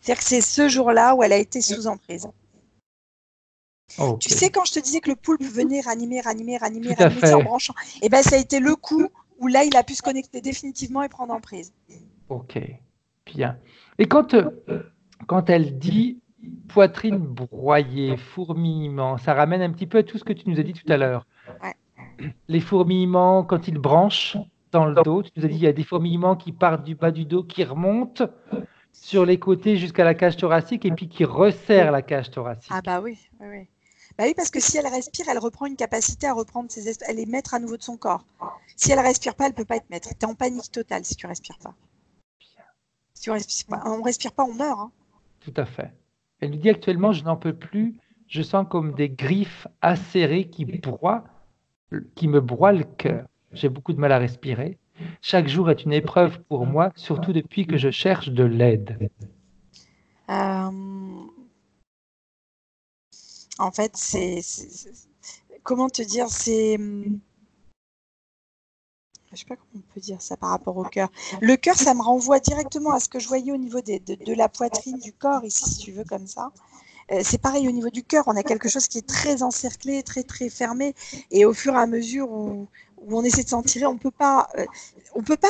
C'est-à-dire que c'est ce jour-là où elle a été sous emprise. Ok, Tu sais, quand je te disais que le poulpe venait ranimer tout à c'est en fait. branchant, et ben ça a été le coup où là, il a pu se connecter définitivement et prendre emprise. Ok, bien. Et quand elle dit poitrine broyée, fourmillement, ça ramène un petit peu à tout ce que tu nous as dit tout à l'heure. Ouais. Les fourmillements, quand ils branchent dans le dos, tu nous as dit il y a des fourmillements qui partent du bas du dos, qui remontent sur les côtés jusqu'à la cage thoracique et puis qui resserrent la cage thoracique. Ah bah oui, oui, oui. Bah oui, parce que si elle respire, elle reprend une capacité à reprendre elle est maître à nouveau de son corps. Si elle respire pas, elle peut pas être maître. Tu es en panique totale si tu respires pas. Si tu respires pas, on respire pas, on meurt. Hein. Tout à fait. Elle nous dit actuellement, je n'en peux plus, je sens comme des griffes acérées qui me broient le cœur. J'ai beaucoup de mal à respirer. Chaque jour est une épreuve pour moi, surtout depuis que je cherche de l'aide. En fait, comment te dire, je sais pas comment on peut dire ça par rapport au cœur. Le cœur, ça me renvoie directement à ce que je voyais au niveau de la poitrine, du corps, ici, si tu veux, comme ça. C'est pareil au niveau du cœur, on a quelque chose qui est très encerclé, très très fermé, et au fur et à mesure où on essaie de s'en tirer, on peut pas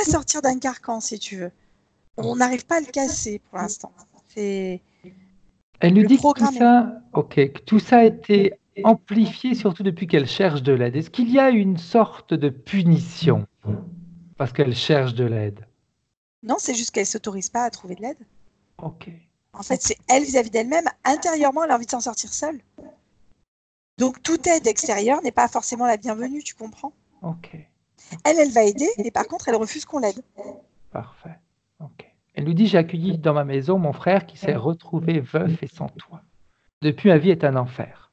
sortir d'un carcan, si tu veux. On n'arrive pas à le casser pour l'instant. Elle nous Le dit que programme que tout ça a été amplifié surtout depuis qu'elle cherche de l'aide. Est-ce qu'il y a une sorte de punition parce qu'elle cherche de l'aide? Non, c'est juste qu'elle ne s'autorise pas à trouver de l'aide. Ok. En fait, c'est elle vis-à-vis d'elle-même. Intérieurement, elle a envie de s'en sortir seule. Donc, toute aide extérieure n'est pas forcément la bienvenue, tu comprends? Ok. Elle va aider, mais par contre, elle refuse qu'on l'aide. Parfait. Ok. Elle nous dit, j'ai accueilli dans ma maison mon frère qui s'est retrouvé veuf et sans toit. Depuis, ma vie est un enfer.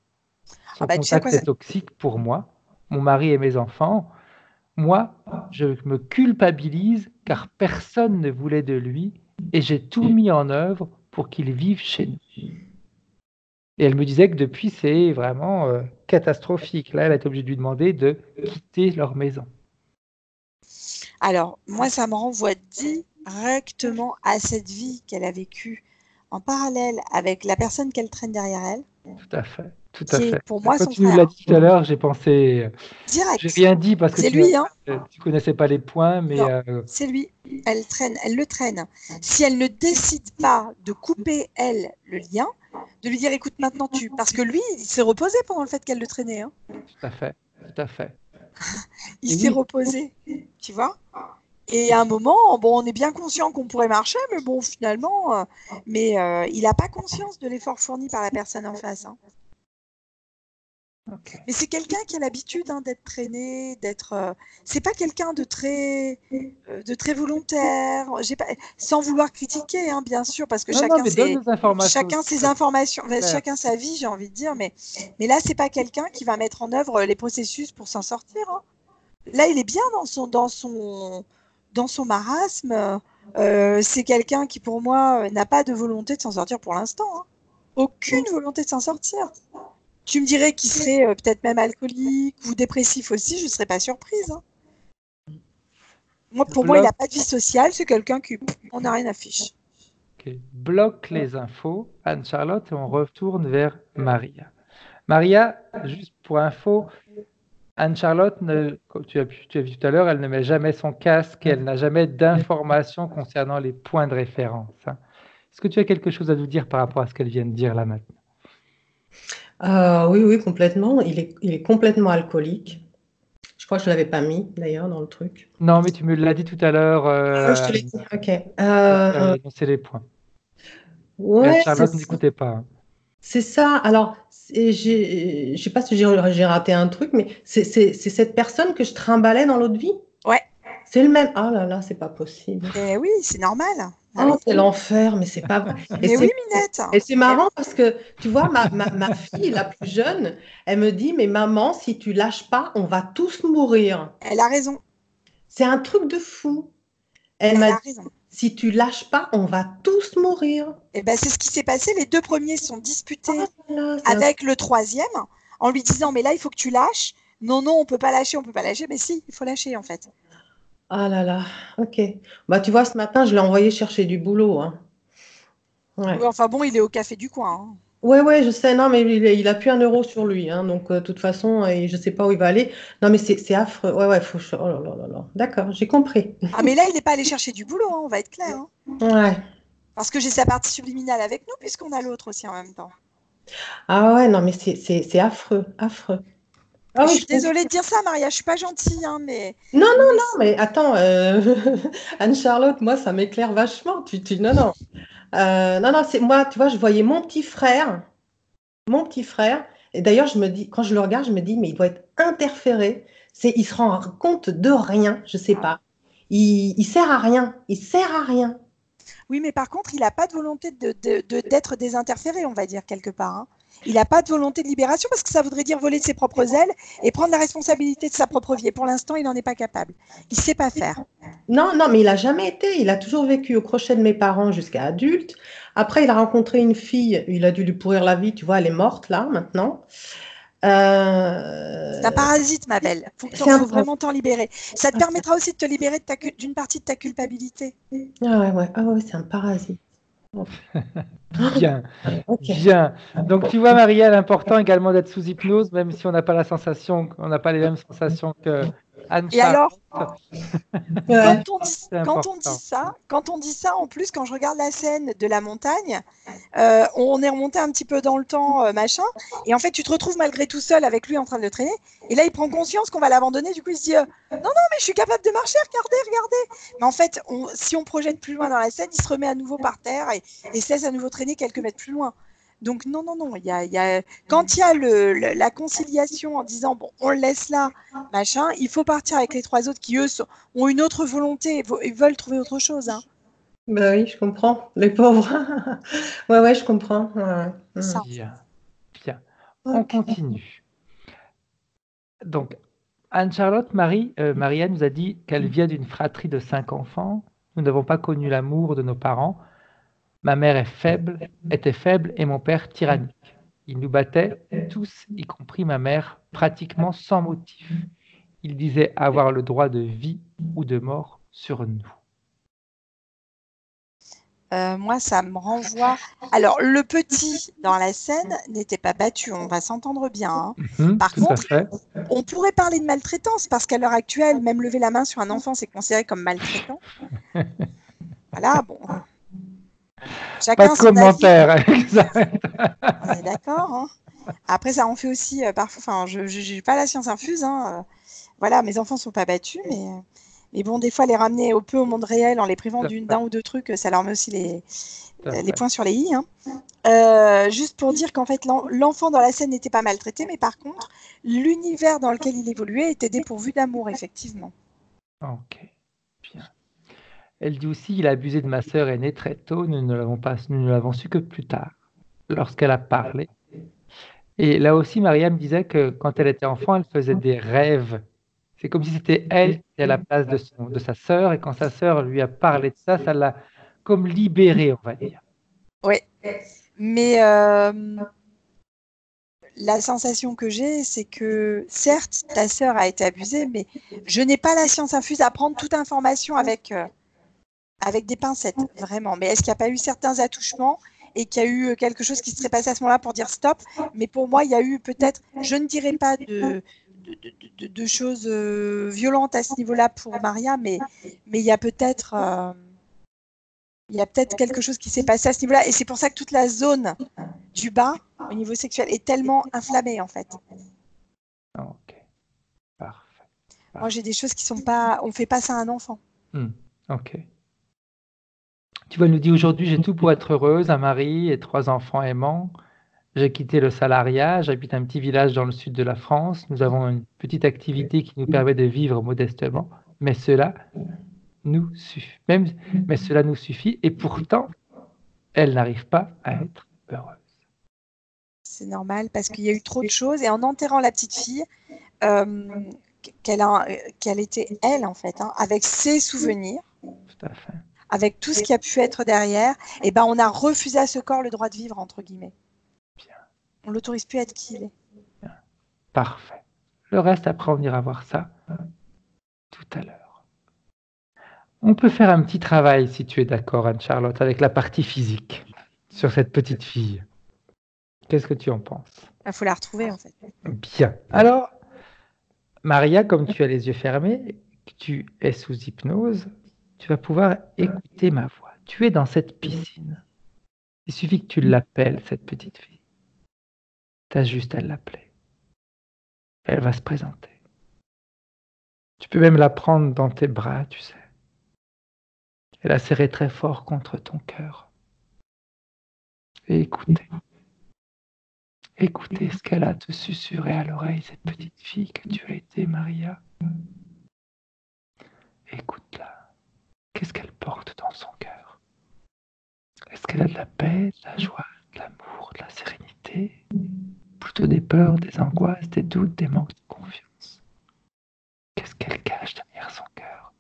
Son Tu sais quoi, contact est toxique pour moi, mon mari et mes enfants. Moi, je me culpabilise car personne ne voulait de lui et j'ai tout mis en œuvre pour qu'il vive chez nous. Et elle me disait que depuis, c'est vraiment catastrophique. Là, elle a été obligée de lui demander de quitter leur maison. Alors, moi, ça me renvoie directement à cette vie qu'elle a vécue en parallèle avec la personne qu'elle traîne derrière elle, Tout à fait, tout à qui est fait. pour moi Quand son tu nous frère. l'as dit tout à l'heure, j'ai pensé, j'ai Direct. rien dit parce que C'est tu lui, hein. connaissais pas les points, mais Non, c'est lui. Elle le traîne. Si elle ne décide pas de couper, elle, le lien, de lui dire, écoute, maintenant tu... Parce que lui, il s'est reposé pendant le fait qu'elle le traînait. Hein. tout à fait, tout à fait. Il Et s'est oui. reposé, tu vois. Et à un moment, bon, on est bien conscient qu'on pourrait marcher, mais bon, finalement, il n'a pas conscience de l'effort fourni par la personne en face. Hein. Ok. Mais c'est quelqu'un qui a l'habitude d'être traîné, d'être. C'est pas quelqu'un de très volontaire. Sans vouloir critiquer, hein, bien sûr, parce que Non, chacun mais donne nos informations. ses informations, Claire. chacun sa vie, j'ai envie de dire. Mais là, c'est pas quelqu'un qui va mettre en œuvre les processus pour s'en sortir. Hein. Là, il est bien dans son marasme. C'est quelqu'un qui, pour moi, n'a pas de volonté de s'en sortir pour l'instant. Hein. Aucune volonté de s'en sortir. Tu me dirais qu'il serait peut-être même alcoolique ou dépressif aussi, je ne serais pas surprise. Hein. Pour moi, il n'a pas de vie sociale, c'est quelqu'un qui, on n'a rien à fiche. Okay. Bloque les infos, Anne-Charlotte, et on retourne vers Maria. Maria, juste pour info, Anne-Charlotte, comme tu as vu tout à l'heure, elle ne met jamais son casque et elle n'a jamais d'informations concernant les points de référence. Hein. Est-ce que tu as quelque chose à nous dire par rapport à ce qu'elle vient de dire là maintenant? Oui, complètement. Il est complètement alcoolique. Je crois que je ne l'avais pas mis d'ailleurs dans le truc. Non, mais tu me l'as dit tout à l'heure. Je te l'ai dit, ok. Énoncer les points. Ouais, Charlotte n'écoutait pas. Hein. C'est ça. Alors, je sais pas si j'ai raté un truc, mais c'est cette personne que je trimballais dans l'autre vie. Ouais. C'est le même. Oh là là, c'est pas possible. Et oui, c'est normal. Ah oui. C'est l'enfer, mais c'est pas vrai. Mais oui, Minette. Et c'est marrant parce que, tu vois, ma fille, la plus jeune, elle me dit, mais maman, si tu lâches pas, on va tous mourir. Elle a raison. C'est un truc de fou. Elle m'a dit, si tu lâches pas, on va tous mourir. Et ben, c'est ce qui s'est passé. Les deux premiers sont disputés avec le troisième en lui disant, mais là, il faut que tu lâches. Non, on peut pas lâcher, Mais si, il faut lâcher, en fait. Ah là là, ok. Bah, tu vois, ce matin, je l'ai envoyé chercher du boulot. Hein. Ouais. Oui, enfin bon, il est au café du coin. Hein. Ouais, je sais, non, mais il a plus un euro sur lui. Hein, donc, de toute façon, je sais pas où il va aller. Non, mais c'est affreux. Ouais, faut. Oh là là là là. D'accord, j'ai compris. Ah, mais là, il n'est pas allé chercher du boulot, hein, on va être clair. Hein. Ouais. Parce que j'ai sa partie subliminale avec nous, puisqu'on a l'autre aussi en même temps. Ah ouais, non, mais c'est affreux, affreux. Ah, je suis désolée de dire ça, Maria, je suis pas gentille, hein, mais... Non, mais attends, Anne-Charlotte, moi, ça m'éclaire vachement. Non. Non, c'est moi, tu vois, je voyais mon petit frère, et d'ailleurs, je me dis, quand je le regarde, je me dis, mais il doit être interféré. Il se rend compte de rien, je sais pas. Il sert à rien, Oui, mais par contre, il n'a pas de volonté d'être désinterféré, on va dire, quelque part. Hein. Il n'a pas de volonté de libération parce que ça voudrait dire voler de ses propres ailes et prendre la responsabilité de sa propre vie. Et pour l'instant, il n'en est pas capable. Il ne sait pas faire. Non, mais il n'a jamais été. Il a toujours vécu au crochet de mes parents jusqu'à adulte. Après, il a rencontré une fille. Il a dû lui pourrir la vie. Tu vois, elle est morte là, maintenant. C'est un parasite, ma belle. Il faut vraiment t'en libérer. Ça te permettra aussi de te libérer d'une partie de ta culpabilité. Ah ouais, c'est un parasite. Bien, okay. Bien. Donc tu vois, Maria, l'important également d'être sous hypnose, même si on n'a pas la sensation, on n'a pas les mêmes sensations que Et alors, Ouais. quand on dit ça, en plus, quand je regarde la scène de la montagne, on est remonté un petit peu dans le temps, machin, et en fait, tu te retrouves malgré tout seul avec lui en train de le traîner, et là, il prend conscience qu'on va l'abandonner, du coup, il se dit non, non, mais je suis capable de marcher, regardez. Mais en fait, si on projette plus loin dans la scène, il se remet à nouveau par terre et se laisse à nouveau traîner quelques mètres plus loin. Donc, non, quand il y a la conciliation en disant, bon, on le laisse là, machin, il faut partir avec les 3 autres qui, eux, ont une autre volonté, ils veulent trouver autre chose. Hein. Bah oui, je comprends. Les pauvres. Ouais, je comprends. Ouais. Ça. Bien, bien. On Ok. continue. Donc, Anne-Charlotte, Maria nous a dit qu'elle vient d'une fratrie de 5 enfants. Nous n'avons pas connu l'amour de nos parents. Ma mère était faible et mon père tyrannique. Il nous battait tous, y compris ma mère, pratiquement sans motif. Il disait avoir le droit de vie ou de mort sur nous. Moi, ça me renvoie. Alors, le petit dans la scène n'était pas battu, on va s'entendre bien. Hein. Par Tout à contre, fait. on pourrait parler de maltraitance parce qu'à l'heure actuelle, même lever la main sur un enfant, c'est considéré comme maltraitant. Voilà, bon, Pas chacun de son avis. commentaire avec ça. On est d'accord. Hein. Après, ça en fait aussi parfois. Enfin, je n'ai pas la science infuse. Hein. Voilà, mes enfants sont pas battus, mais bon, des fois, les ramener au monde réel en les privant Tout à d'un fait, ou deux trucs, ça leur met aussi tout à les fait. points sur les i. Hein. Juste pour dire qu'en fait, l'enfant dans la scène n'était pas maltraité, mais par contre, l'univers dans lequel il évoluait était dépourvu d'amour, effectivement. Ok, bien. Elle dit aussi, il a abusé de ma sœur aînée très tôt, nous ne l'avons su que plus tard, lorsqu'elle a parlé. Et là aussi, Mariam disait que quand elle était enfant, elle faisait des rêves. C'est comme si c'était elle qui était à la place de sa sœur, et quand sa sœur lui a parlé de ça, ça l'a comme libérée, on va dire. Oui, mais la sensation que j'ai, c'est que certes, ta sœur a été abusée, mais je n'ai pas la science infuse à prendre toute information avec des pincettes, vraiment. Mais est-ce qu'il n'y a pas eu certains attouchements et qu'il y a eu quelque chose qui se serait passé à ce moment-là pour dire stop? Mais pour moi, il y a eu peut-être, je ne dirais pas de choses violentes à ce niveau-là pour Maria, mais il y a peut-être quelque chose qui s'est passé à ce niveau-là. Et c'est pour ça que toute la zone du bas, au niveau sexuel, est tellement inflammée, en fait. Ok, parfait. Moi, j'ai des choses qui sont pas. On fait pas ça à un enfant. Ok. Tu vas nous dire aujourd'hui, j'ai tout pour être heureuse, un mari et 3 enfants aimants. J'ai quitté le salariat, j'habite un petit village dans le sud de la France. Nous avons une petite activité qui nous permet de vivre modestement, mais nous suffit. Mais cela nous suffit, et pourtant, elle n'arrive pas à être heureuse. C'est normal parce qu'il y a eu trop de choses. Et en enterrant la petite fille, euh, qu'elle était elle, en fait, hein, avec ses souvenirs, Tout à fait. avec tout ce qui a pu être derrière, et ben on a refusé à ce corps le droit de vivre, entre guillemets. Bien, On l'autorise plus à être qui il est. bien. Parfait. Le reste, après, on ira voir ça tout à l'heure. On peut faire un petit travail, si tu es d'accord, Anne-Charlotte, avec la partie physique sur cette petite fille. Qu'est-ce que tu en penses? Il faut la retrouver, en fait. Bien. Alors, Maria, comme tu as les yeux fermés, que tu es sous hypnose, tu vas pouvoir écouter ma voix. Tu es dans cette piscine. Il suffit que tu l'appelles, cette petite fille. Tu as juste à l'appeler. Elle va se présenter. Tu peux même la prendre dans tes bras, tu sais, et la serrer très fort contre ton cœur. Et écouter. Écoutez ce qu'elle a à te susurrer à l'oreille, cette petite fille que tu as été, Maria. Écoute-la. Qu'est-ce qu'elle porte dans son cœur? Est-ce qu'elle a de la paix, de la joie, de l'amour, de la sérénité? Plutôt des peurs, des angoisses, des doutes, des manques de confiance? Qu'est-ce qu'elle cache derrière son cœur?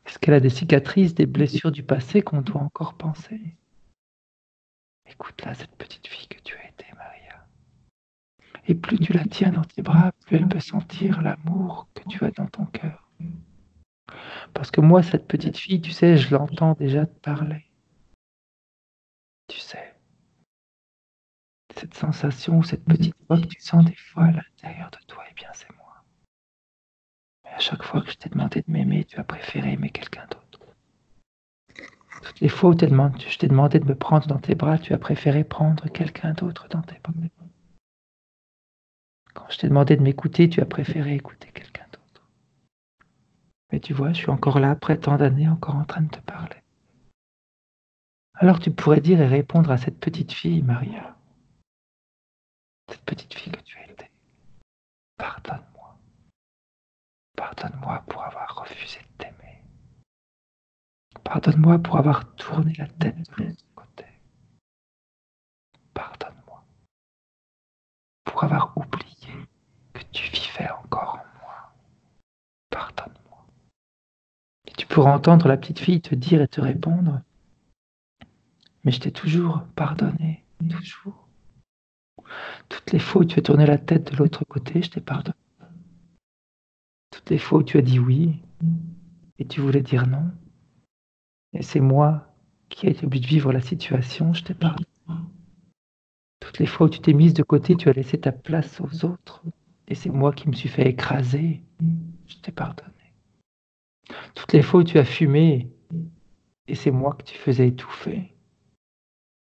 Est-ce qu'elle a des cicatrices, des blessures du passé qu'on doit encore penser? Écoute-la, cette petite fille que tu as été, Maria. Et plus tu la tiens dans tes bras, plus elle peut sentir l'amour que tu as dans ton cœur. Parce que moi, cette petite fille, tu sais, je l'entends déjà te parler. Tu sais, cette sensation, cette petite voix que tu sens des fois à l'intérieur de toi, eh bien, c'est moi. À chaque fois que je t'ai demandé de m'aimer, tu as préféré aimer quelqu'un d'autre. Toutes les fois où je t'ai demandé de me prendre dans tes bras, tu as préféré prendre quelqu'un d'autre dans tes bras. Quand je t'ai demandé de m'écouter, tu as préféré écouter quelqu'un d'autre. Mais tu vois, je suis encore là, après tant d'années, encore en train de te parler. Alors tu pourrais dire et répondre à cette petite fille, Maria, cette petite fille que tu as été. Pardonne-moi. Pardonne-moi pour avoir refusé de t'aimer. Pardonne-moi pour avoir tourné la tête de l'autre côté. Pardonne-moi pour avoir oublié que tu vivais encore en moi. Pardonne-moi. Et tu pourras entendre la petite fille te dire et te répondre, mais je t'ai toujours pardonné, toujours. Toutes les fois où tu as tourné la tête de l'autre côté, je t'ai pardonné. Toutes les fois où tu as dit oui et tu voulais dire non, et c'est moi qui ai été obligé de vivre la situation, je t'ai pardonné. Toutes les fois où tu t'es mise de côté, tu as laissé ta place aux autres, et c'est moi qui me suis fait écraser, je t'ai pardonné. Toutes les fois où tu as fumé, et c'est moi que tu faisais étouffer,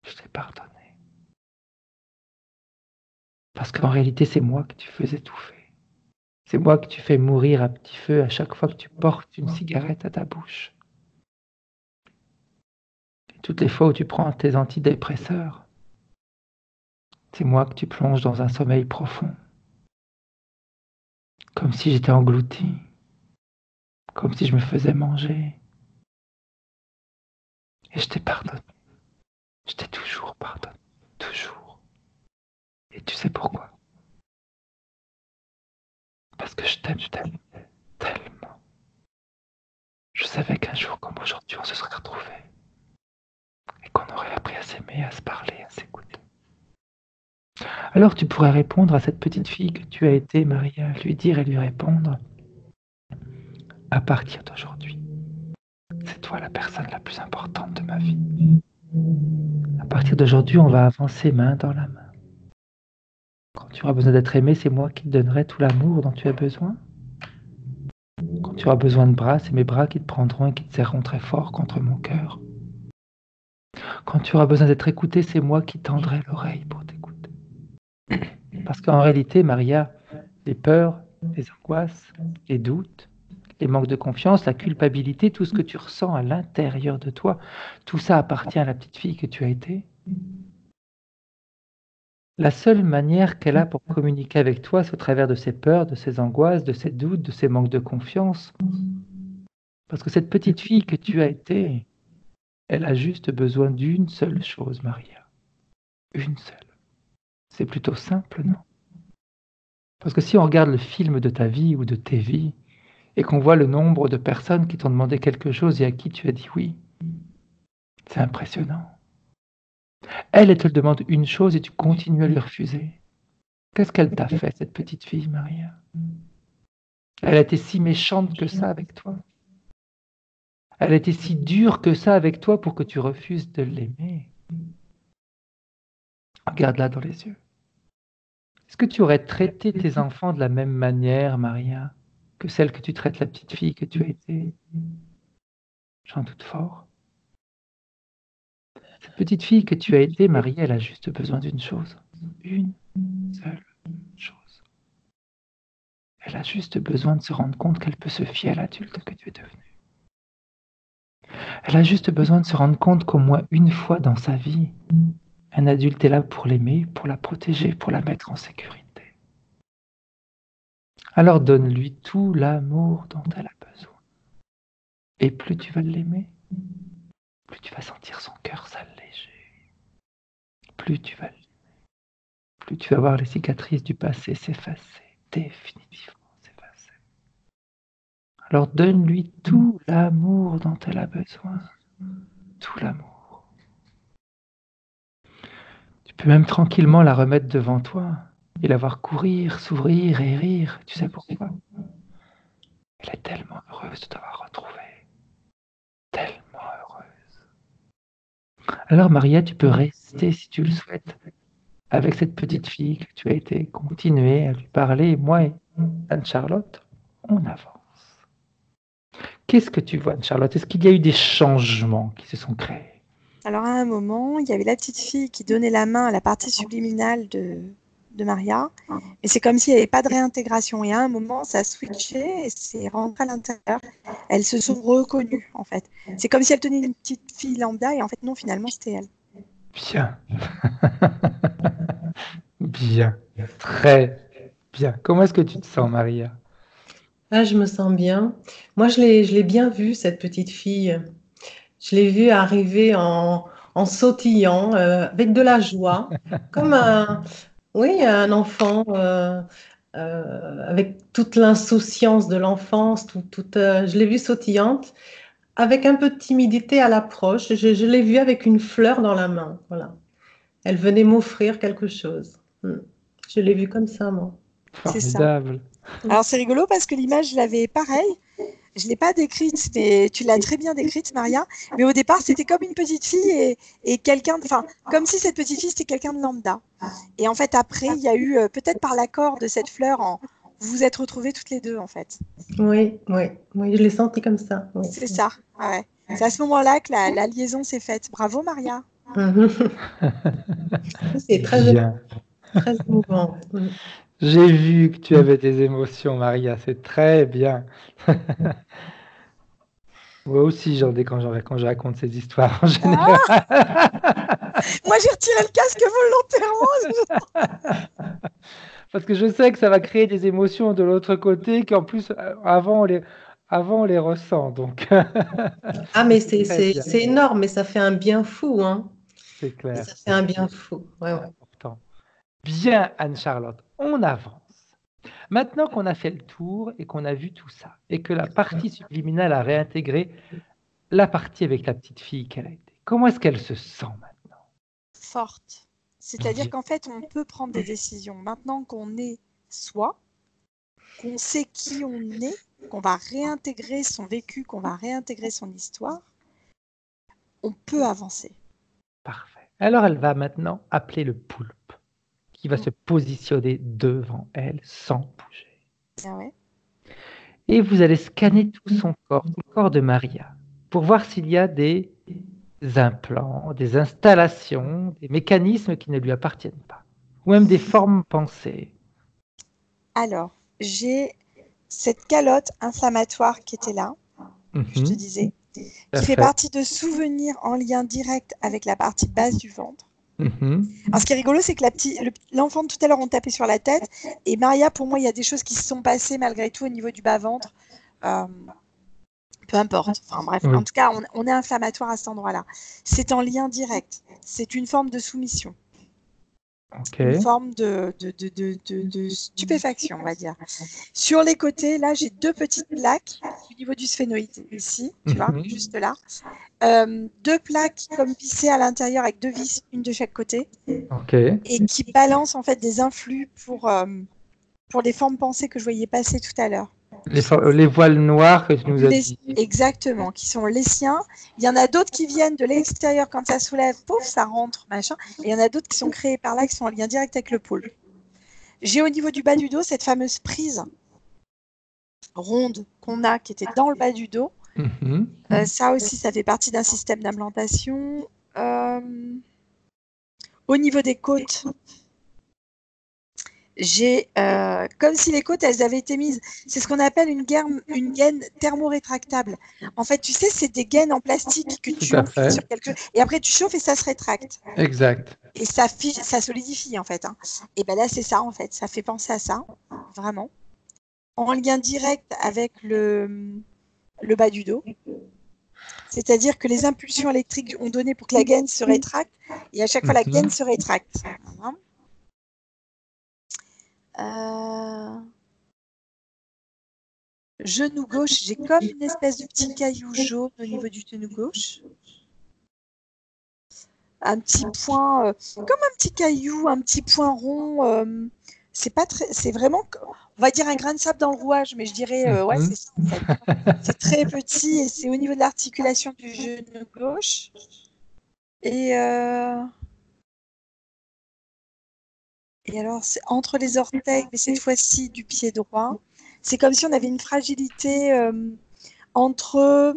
je t'ai pardonné. Parce qu'en réalité, c'est moi que tu fais étouffer. C'est moi que tu fais mourir à petit feu à chaque fois que tu portes une cigarette à ta bouche. Et toutes les fois où tu prends tes antidépresseurs, c'est moi que tu plonges dans un sommeil profond. Comme si j'étais englouti, comme si je me faisais manger. Et je t'ai pardonné. Je t'ai toujours pardonné. Toujours. Et tu sais pourquoi? Parce que je t'aime tellement. Je savais qu'un jour comme aujourd'hui, on se serait retrouvés. Et qu'on aurait appris à s'aimer, à se parler, à s'écouter. Alors tu pourrais répondre à cette petite fille que tu as été, Maria, lui dire et lui répondre, à partir d'aujourd'hui, c'est toi la personne la plus importante de ma vie. À partir d'aujourd'hui, on va avancer main dans la main. Quand tu auras besoin d'être aimé, c'est moi qui te donnerai tout l'amour dont tu as besoin. Quand tu auras besoin de bras, c'est mes bras qui te prendront et qui te serreront très fort contre mon cœur. Quand tu auras besoin d'être écouté, c'est moi qui tendrai l'oreille pour t'écouter. Parce qu'en réalité, Maria, les peurs, les angoisses, les doutes, les manques de confiance, la culpabilité, tout ce que tu ressens à l'intérieur de toi, tout ça appartient à la petite fille que tu as été. La seule manière qu'elle a pour communiquer avec toi, c'est au travers de ses peurs, de ses angoisses, de ses doutes, de ses manques de confiance. Parce que cette petite fille que tu as été, elle a juste besoin d'une seule chose, Maria. Une seule. C'est plutôt simple, non? Parce que si on regarde le film de ta vie ou de tes vies, et qu'on voit le nombre de personnes qui t'ont demandé quelque chose et à qui tu as dit oui, c'est impressionnant. Elle te demande une chose et tu continues à lui refuser. Qu'est-ce qu'elle t'a fait, cette petite fille, Maria? Elle a été si méchante que ça avec toi. Elle a été si dure que ça avec toi pour que tu refuses de l'aimer. Regarde-la dans les yeux. Est-ce que tu aurais traité tes enfants de la même manière, Maria, que celle que tu traites la petite fille que tu as été? J'en doute fort. Cette petite fille que tu as été, Maria, elle a juste besoin d'une chose. Une seule chose. Elle a juste besoin de se rendre compte qu'elle peut se fier à l'adulte que tu es devenu. Elle a juste besoin de se rendre compte qu'au moins une fois dans sa vie, un adulte est là pour l'aimer, pour la protéger, pour la mettre en sécurité. Alors donne-lui tout l'amour dont elle a besoin. Et plus tu vas l'aimer, plus tu vas sentir son cœur s'alléger. Plus tu vas l'aimer, plus tu vas voir les cicatrices du passé s'effacer, définitivement s'effacer. Alors donne-lui tout l'amour dont elle a besoin. Tout l'amour. Tu peux même tranquillement la remettre devant toi et la voir courir, sourire et rire. Tu sais pourquoi? Elle est tellement heureuse de t'avoir retrouvé. Tellement heureuse. Alors Maria, tu peux rester si tu le souhaites avec cette petite fille que tu as été, continuer à lui parler. Et moi et Anne-Charlotte, on avance. Qu'est-ce que tu vois, Anne-Charlotte? Est-ce qu'il y a eu des changements qui se sont créés? Alors, à un moment, il y avait la petite fille qui donnait la main à la partie subliminale de Maria, mais c'est comme s'il n'y avait pas de réintégration. Et à un moment, ça a switché et c'est rentré à l'intérieur. Elles se sont reconnues, en fait. C'est comme si elle tenait une petite fille lambda et en fait, non, finalement, c'était elle. Bien. Bien. Très bien. Comment est-ce que tu te sens, Maria? Ah, je me sens bien. Moi, je l'ai bien vue, cette petite fille. Je l'ai vue arriver en sautillant, avec de la joie, comme oui, un enfant, avec toute l'insouciance de l'enfance. Je l'ai vue sautillante, avec un peu de timidité à l'approche. Je l'ai vue avec une fleur dans la main. Voilà. Elle venait m'offrir quelque chose. Je l'ai vue comme ça, moi. C'est ça. Formidable. Alors, c'est rigolo parce que l'image, je l'avais pareil. Je ne l'ai pas décrite, mais tu l'as très bien décrite, Maria. Mais au départ, c'était comme une petite fille et quelqu'un, enfin, comme si cette petite fille, c'était quelqu'un de lambda. Et en fait, après, il y a eu, peut-être par l'accord de cette fleur, vous vous êtes retrouvées toutes les deux, en fait. Oui, oui, oui, je l'ai senti comme ça. Oui. C'est ça. Ouais. C'est à ce moment-là que la liaison s'est faite. Bravo, Maria. C'est très, Bien. très émouvant. J'ai vu que tu avais des émotions, Maria. C'est très bien. Moi aussi, j'en ai quand je raconte ces histoires en général. Moi, j'ai retiré le casque volontairement. Parce que je sais que ça va créer des émotions de l'autre côté, qu'en plus, avant, on les ressent. Donc, Ah, mais c'est très bien. c'est énorme, mais ça fait un bien fou, hein. C'est clair. Ça fait un bien fou. Ouais, ouais. Important. Bien, Anne-Charlotte, on avance. Maintenant qu'on a fait le tour et qu'on a vu tout ça, et que la partie subliminale a réintégré la partie avec la petite fille qu'elle a été, comment est-ce qu'elle se sent maintenant? Forte. C'est-à-dire qu'en fait, on peut prendre des décisions. Maintenant qu'on est soi, qu'on sait qui on est, qu'on va réintégrer son vécu, qu'on va réintégrer son histoire, on peut avancer. Parfait. Alors elle va maintenant appeler le poulpe, qui va se positionner devant elle sans bouger. Ah ouais. Et vous allez scanner tout son corps, tout le corps de Maria, pour voir s'il y a des implants, des installations, des mécanismes qui ne lui appartiennent pas, ou même des formes pensées. Alors, j'ai cette calotte inflammatoire qui était là, je te disais, qui fait partie de souvenirs en lien direct avec la partie basse du ventre. Alors, ce qui est rigolo, c'est que l'enfant de tout à l'heure, on tapait sur la tête. Et Maria, pour moi, il y a des choses qui se sont passées malgré tout au niveau du bas-ventre. Peu importe. Enfin bref, en tout cas, on est inflammatoire à cet endroit-là. C'est en lien direct. C'est une forme de soumission. Une forme de stupéfaction, on va dire. Sur les côtés, là, j'ai deux petites plaques au niveau du sphénoïde, ici, tu vois, juste là. Deux plaques comme vissées à l'intérieur avec deux vis, une de chaque côté. Et qui balancent en fait des influx pour les formes pensées que je voyais passer tout à l'heure. Les voiles noirs que tu nous as dit. Exactement, qui sont les siens. Il y en a d'autres qui viennent de l'extérieur quand ça soulève, pouf, ça rentre, machin. Et il y en a d'autres qui sont créés par là, qui sont en lien direct avec le pôle. J'ai au niveau du bas du dos cette fameuse prise ronde qu'on a, qui était dans le bas du dos. Ça aussi, ça fait partie d'un système d'implantation. Au niveau des côtes, j'ai comme si les côtes, elles avaient été mises. C'est ce qu'on appelle une gaine thermorétractable. En fait, tu sais, c'est des gaines en plastique que tu enfiles sur quelque chose. Et après, tu chauffes et ça se rétracte. Exact. Et ça solidifie, en fait. Hein. Et bien là, c'est ça, en fait. Ça fait penser à ça, vraiment. En lien direct avec le bas du dos. C'est-à-dire que les impulsions électriques ont donné pour que la gaine se rétracte. Et à chaque fois, la gaine se rétracte. Voilà. Genou gauche, j'ai comme une espèce de petit caillou jaune au niveau du genou gauche. Un petit point, comme un petit caillou, un petit point rond. C'est pas très, c'est vraiment, on va dire un grain de sable dans le rouage, mais je dirais, ouais, c'est ça en fait. C'est très petit et c'est au niveau de l'articulation du genou gauche. Et alors, c'est entre les orteils, mais cette fois-ci du pied droit. C'est comme si on avait une fragilité entre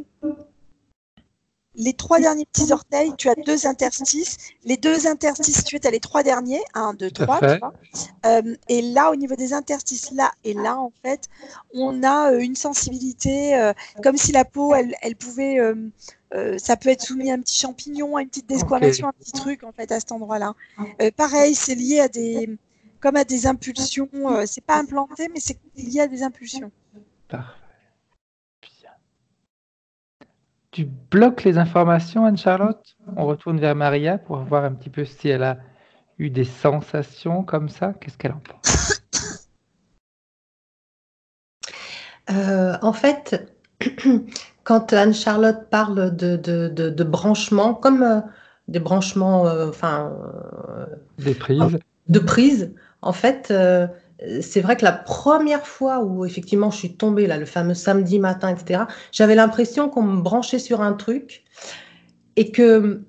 les 3 derniers petits orteils, tu as 2 interstices. Les 2 interstices, tu as les 3 derniers, 1, 2, 3, tu vois. Et là, au niveau des interstices, là et là, en fait, on a une sensibilité, comme si la peau, elle pouvait, ça peut être soumis à un petit champignon, à une petite desquamation, un petit truc, en fait, à cet endroit-là. Pareil, c'est lié à comme à des impulsions. C'est pas implanté, mais c'est lié à des impulsions. Parfait. Bien. Tu bloques les informations, Anne-Charlotte? On retourne vers Maria pour voir un petit peu si elle a eu des sensations comme ça. Qu'est-ce qu'elle en pense? En fait, quand Anne-Charlotte parle de branchements, comme des branchements, Des prises. de prise, en fait, c'est vrai que la première fois où effectivement je suis tombée, là, le fameux samedi matin, etc., j'avais l'impression qu'on me branchait sur un truc et que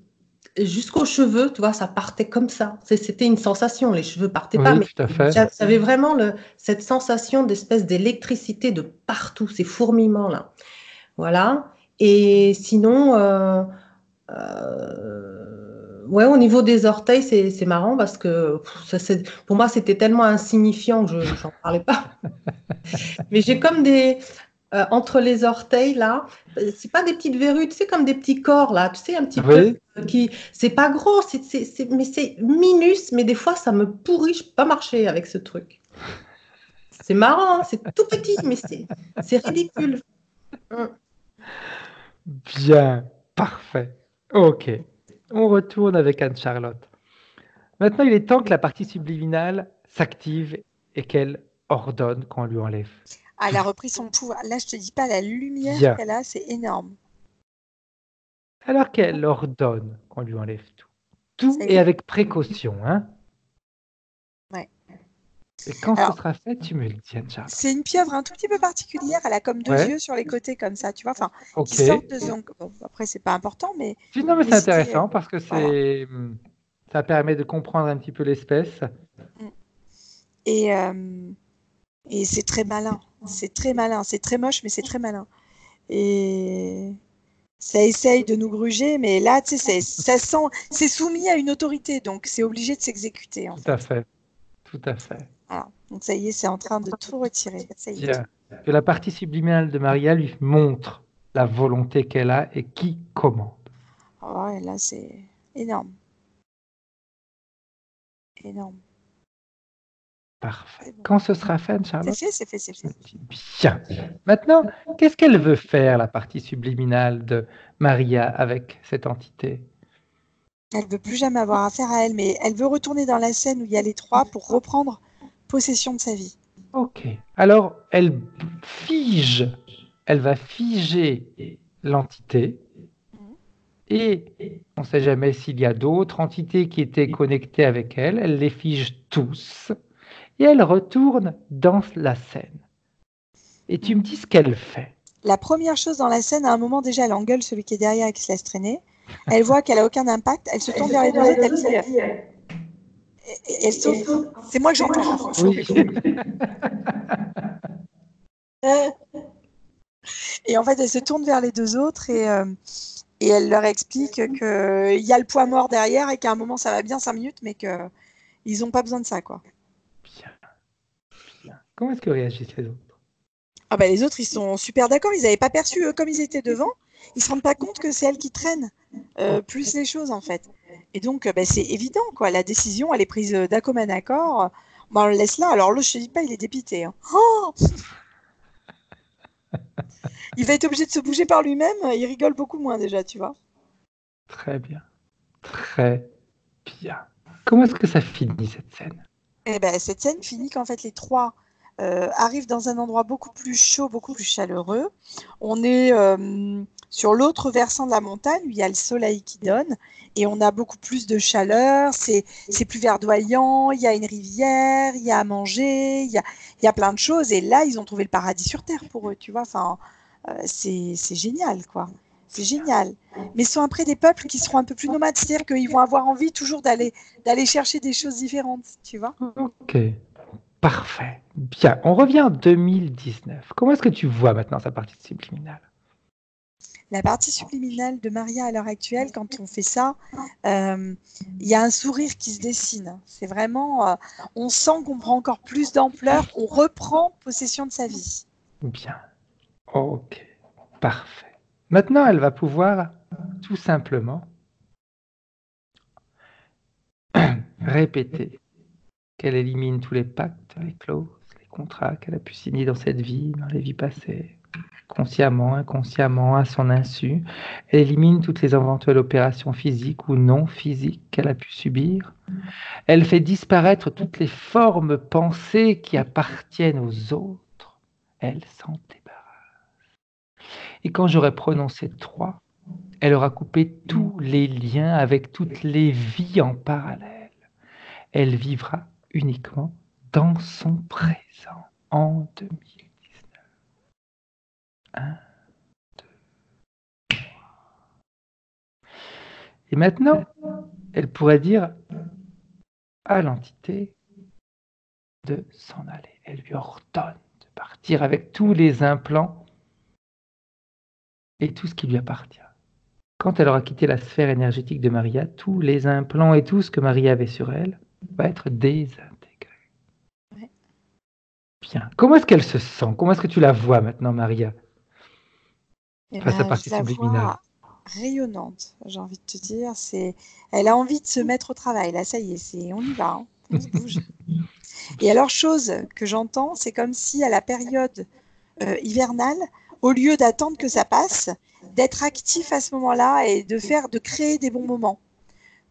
jusqu'aux cheveux, tu vois, ça partait comme ça. C'était une sensation, les cheveux partaient pas, Oui, mais tout à fait. j'avais vraiment cette sensation d'espèce d'électricité de partout, ces fourmillements-là. Voilà. Et sinon, ouais, au niveau des orteils, c'est marrant parce que pour moi, c'était tellement insignifiant que je n'en parlais pas. Mais j'ai comme entre les orteils, là, c'est pas des petites verrues, tu sais, comme des petits corps, là, tu sais, un petit Oui. peu, c'est pas gros, mais c'est minus, mais des fois, ça me pourrit, je peux pas marcher avec ce truc. C'est marrant, hein, c'est tout petit, mais c'est ridicule. Bien, parfait. Ok, on retourne avec Anne-Charlotte. Maintenant, il est temps que la partie subliminale s'active et qu'elle ordonne qu'on lui enlève. Elle a repris son pouvoir. Là, je te dis pas, la lumière Bien. qu'elle a, c'est énorme. Alors qu'elle ordonne qu'on lui enlève tout. Tout Ça y et est. avec précaution, hein. Ouais. Et quand Alors, ce sera fait, tu me le dis, Anne-Charlotte. c'est une pieuvre un tout petit peu particulière. Elle a comme 2 Ouais. yeux sur les côtés, comme ça, tu vois, enfin, Ok. qui sortent de son. Bon, après, c'est pas important, mais. Puis non, mais c'est c'était, intéressant parce que voilà. ça permet de comprendre un petit peu l'espèce. Et c'est très malin. C'est très malin. C'est très moche, mais c'est très malin. Et ça essaye de nous gruger, mais là, tu sais, c'est soumis à une autorité, donc c'est obligé de s'exécuter, en Tout à fait. fait. Tout à fait. Voilà. Donc ça y est, c'est en train de tout retirer. Ça y est. Bien. Que la partie subliminale de Maria lui montre la volonté qu'elle a et qui commande. Oh, et là, c'est énorme. Énorme. Parfait. Quand ce sera fait, C'est Charlotte? fait, c'est fait, c'est fait. Bien. Maintenant, qu'est-ce qu'elle veut faire, la partie subliminale de Maria, avec cette entité? Elle veut plus jamais avoir affaire à elle, mais elle veut retourner dans la scène où il y a les 3 pour reprendre possession de sa vie. Ok. Alors, elle va figer l'entité. Et on ne sait jamais s'il y a d'autres entités qui étaient connectées avec elle. Elle les fige tous. Et elle retourne dans la scène. Et tu me dis ce qu'elle fait. La première chose dans la scène, à un moment déjà, elle engueule celui qui est derrière et qui se laisse traîner. Elle voit qu'elle a aucun impact. Elle se tourne vers les 2 autres. Elle dit, elle saute. C'est moi que j'entends. Oui. Et en fait, elle se tourne vers les 2 autres et elle leur explique qu'il y a le poids mort derrière et qu'à un moment ça va bien 5 minutes, mais qu'ils n'ont pas besoin de ça, quoi. Bien. Bien. Comment est-ce que réagissent les autres? Ah bah, les autres, ils sont super d'accord. Ils n'avaient pas perçu, eux, comme ils étaient devant. Ils se rendent pas compte que c'est elle qui traîne plus les choses, en fait. Et donc, bah, c'est évident, quoi. La décision, elle est prise d'un commun accord. Bah, on le laisse là. Alors, l'autre, je te dis pas, il est dépité. Hein. Oh il va être obligé de se bouger par lui-même. Il rigole beaucoup moins déjà, tu vois. Très bien. Très bien. Comment est-ce que ça finit, cette scène? Et ben, cette scène finit qu'en fait, les 3 arrivent dans un endroit beaucoup plus chaud, beaucoup plus chaleureux. On est sur l'autre versant de la montagne où il y a le soleil qui donne et on a beaucoup plus de chaleur, c'est plus verdoyant, il y a une rivière, il y a à manger, il y a plein de choses et là, ils ont trouvé le paradis sur Terre pour eux, tu vois. Enfin, c'est génial, quoi. C'est génial. Mais ce sont après des peuples qui seront un peu plus nomades, c'est-à-dire qu'ils vont avoir envie toujours d'aller chercher des choses différentes, tu vois. Ok. Parfait. Bien. On revient en 2019. Comment est-ce que tu vois maintenant sa partie subliminale? la partie subliminale de Maria à l'heure actuelle, quand on fait ça, il y a un sourire qui se dessine. C'est vraiment, on sent qu'on prend encore plus d'ampleur, on reprend possession de sa vie. Bien. Ok. Parfait. Maintenant, elle va pouvoir tout simplement répéter qu'elle élimine tous les pactes, les clauses, les contrats qu'elle a pu signer dans cette vie, dans les vies passées, consciemment, inconsciemment, à son insu. Elle élimine toutes les éventuelles opérations physiques ou non physiques qu'elle a pu subir. Elle fait disparaître toutes les formes pensées qui appartiennent aux autres. Elle s'en débarrasse. Et quand j'aurai prononcé 3, elle aura coupé tous les liens avec toutes les vies en parallèle. Elle vivra uniquement dans son présent en 2019. 1, 2. Et maintenant, elle pourrait dire à l'entité de s'en aller. Elle lui ordonne de partir avec tous les implants et tout ce qui lui appartient. Quand elle aura quitté la sphère énergétique de Maria, tous les implants et tout ce que Maria avait sur elle va être désintégré. Ouais. Bien. Comment est-ce qu'elle se sent? Comment est-ce que tu la vois maintenant, Maria? Face à Je partie la subliminale. vois rayonnante, j'ai envie de te dire. Elle a envie de se mettre au travail. Là, ça y est, on y va, hein. On se bouge. Et alors, chose que j'entends, c'est comme si à la période hivernale, au lieu d'attendre que ça passe, d'être actif à ce moment-là et de créer des bons moments.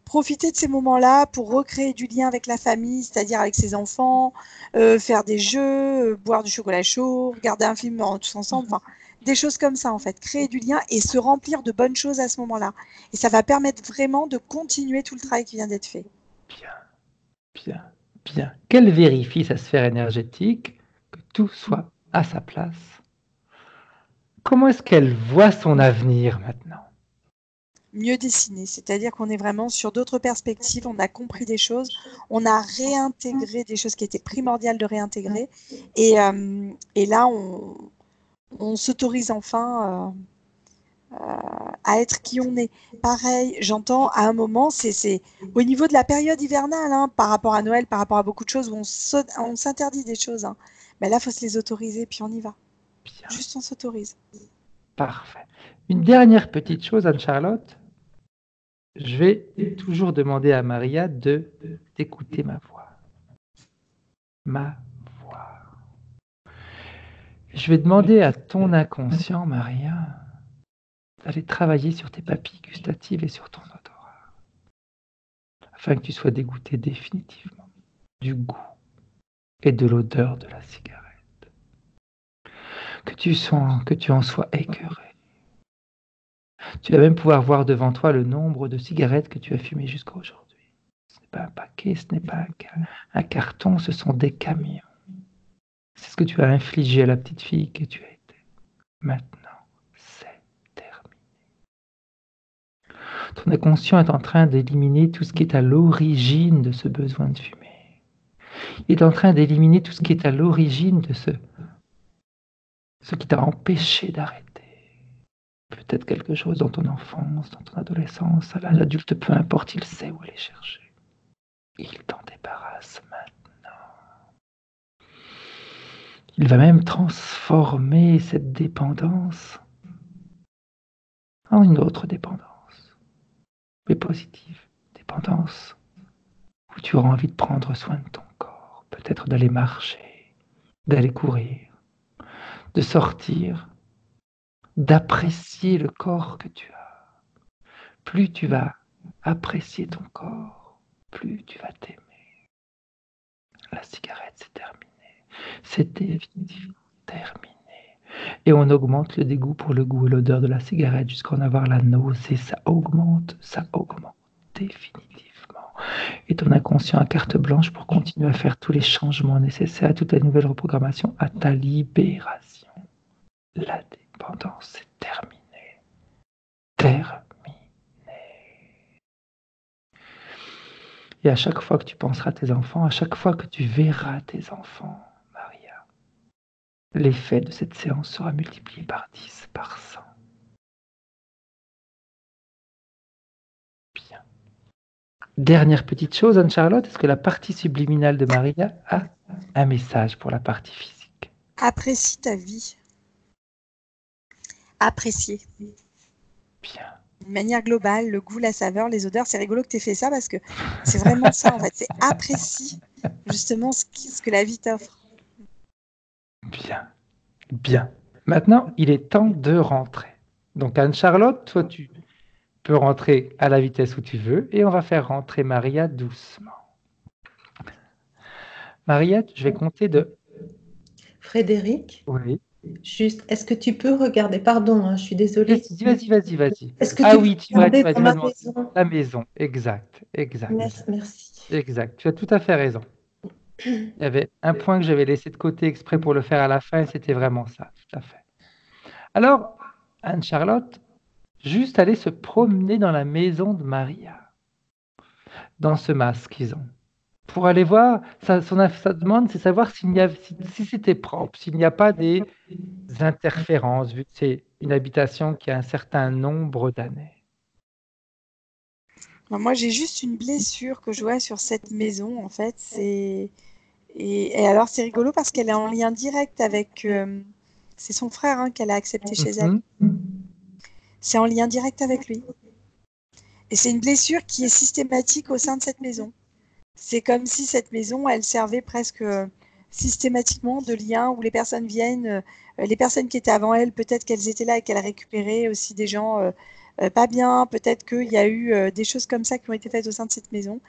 Profiter de ces moments-là pour recréer du lien avec la famille, c'est-à-dire avec ses enfants, faire des jeux, boire du chocolat chaud, regarder un film tous ensemble, enfin, des choses comme ça en fait, créer du lien et se remplir de bonnes choses à ce moment-là. Et ça va permettre vraiment de continuer tout le travail qui vient d'être fait. Bien, bien, bien. Qu'elle vérifie sa sphère énergétique, que tout soit à sa place. Comment est-ce qu'elle voit son avenir maintenant? Mieux dessiné, c'est-à-dire qu'on est vraiment sur d'autres perspectives, on a compris des choses, on a réintégré des choses qui étaient primordiales de réintégrer, et là on s'autorise enfin à être qui on est. Pareil, j'entends à un moment, c'est au niveau de la période hivernale, hein, par rapport à Noël, par rapport à beaucoup de choses où on s'interdit des choses, hein. Mais là, il faut se les autoriser, puis on y va. Bien, Juste on s'autorise. parfait. Une dernière petite chose, Anne-Charlotte. Je vais toujours demander à Maria d'écouter ma voix. Ma voix. Je vais demander à ton inconscient, Maria, d'aller travailler sur tes papilles gustatives et sur ton odorat, afin que tu sois dégoûté définitivement du goût et de l'odeur de la cigarette. Que tu en sois écœuré. Tu vas même pouvoir voir devant toi le nombre de cigarettes que tu as fumées jusqu'à aujourd'hui. Ce n'est pas un paquet, ce n'est pas un carton, ce sont des camions. C'est ce que tu as infligé à la petite fille que tu as été. Maintenant, c'est terminé. Ton inconscient est en train d'éliminer tout ce qui est à l'origine de ce besoin de fumer. Il est en train d'éliminer tout ce qui est à l'origine de ce qui t'a empêché d'arrêter. Peut-être quelque chose dans ton enfance, dans ton adolescence, à l'âge adulte, peu importe, il sait où aller chercher. Il t'en débarrasse maintenant. Il va même transformer cette dépendance en une autre dépendance, mais positive. Dépendance où tu auras envie de prendre soin de ton corps, peut-être d'aller marcher, d'aller courir, de sortir, d'apprécier le corps que tu as. Plus tu vas apprécier ton corps, plus tu vas t'aimer. La cigarette, c'est terminé. C'est définitivement terminé. Et on augmente le dégoût pour le goût et l'odeur de la cigarette jusqu'à en avoir la nausée. Ça augmente définitivement. Et ton inconscient a carte blanche pour continuer à faire tous les changements nécessaires à toute la nouvelle reprogrammation, à ta libération. La dépendance, c'est terminé. Terminé. Et à chaque fois que tu penseras à tes enfants, à chaque fois que tu verras tes enfants, Maria, l'effet de cette séance sera multiplié par 10, par 100. dernière petite chose, Anne-Charlotte, est-ce que la partie subliminale de Maria a un message pour la partie physique? Apprécie ta vie. Apprécier. Bien. De manière globale, le goût, la saveur, les odeurs. C'est rigolo que tu aies fait ça parce que c'est vraiment ça en fait. C'est apprécie justement ce que la vie t'offre. Bien. Bien. Maintenant, il est temps de rentrer. Donc, Anne-Charlotte, toi, tu peux rentrer à la vitesse où tu veux et on va faire rentrer Maria doucement. Maria, je vais compter de... Frédéric, Oui. juste, est-ce que tu peux regarder, pardon, hein, je suis désolée. Vas-y. Est-ce que Ah tu oui, peux tu vas regarder dans ma demander maison? la maison. Exact. Merci. Exact. Tu as tout à fait raison. Il y avait un point que j'avais laissé de côté exprès pour le faire à la fin et c'était vraiment ça. Tout à fait. Alors, Anne-Charlotte, juste aller se promener dans la maison de Maria, dans ce masque qu'ils ont. Pour aller voir, sa demande, c'est savoir si c'était propre, s'il n'y a pas des interférences, vu que c'est une habitation qui a un certain nombre d'années. Moi, j'ai juste une blessure que je vois sur cette maison en fait. Et alors, c'est rigolo parce qu'elle est en lien direct avec. C'est son frère hein, qu'elle a accepté chez elle. C'est en lien direct avec lui. Et c'est une blessure qui est systématique au sein de cette maison. C'est comme si cette maison, elle servait presque systématiquement de lien où les personnes viennent, les personnes qui étaient avant elle, peut-être qu'elles étaient là et qu'elles récupéraient aussi des gens pas bien, peut-être qu'il y a eu des choses comme ça qui ont été faites au sein de cette maison.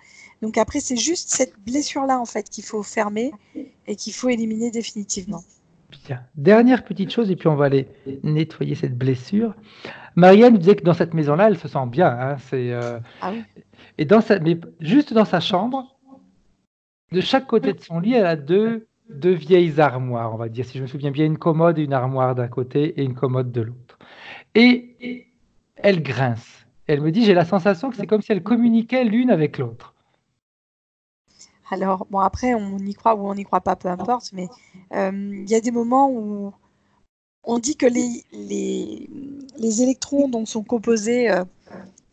Donc après, c'est juste cette blessure-là, en fait, qu'il faut fermer et qu'il faut éliminer définitivement. Bien. Dernière petite chose, et puis on va aller nettoyer cette blessure. Marianne nous disait que dans cette maison-là, elle se sent bien. Hein, Ah oui. Et mais juste dans sa chambre, de chaque côté de son lit, elle a deux vieilles armoires, on va dire. Si je me souviens bien, une commode et une armoire d'un côté et une commode de l'autre. Et elle grince. Elle me dit, j'ai la sensation que c'est comme si elles communiquaient l'une avec l'autre. Alors, bon, après, on y croit ou on n'y croit pas, peu importe, mais il y a des moments où on dit que les électrons dont sont composés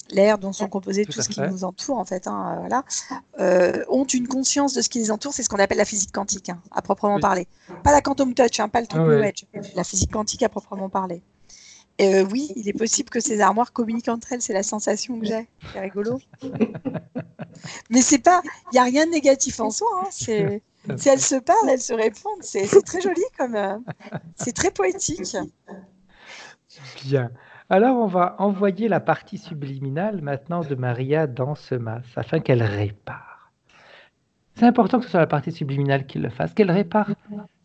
l'air, dont sont composés tout ce qui nous entoure, en fait, hein, voilà, ont une conscience de ce qui les entoure. C'est ce qu'on appelle la physique quantique, hein, à proprement parler. Pas la quantum touch, hein, pas le truc New Age, la physique quantique à proprement parler. Oui, il est possible que ces armoires communiquent entre elles, c'est la sensation que j'ai. C'est rigolo. Mais c'est pas, il n'y a rien de négatif en soi. Hein, si elles se parlent, elles se répondent. C'est très joli comme. C'est très poétique. Bien. Alors, on va envoyer la partie subliminale maintenant de Maria dans ce masque afin qu'elle répare. C'est important que ce soit la partie subliminale qui le fasse, qu'elle répare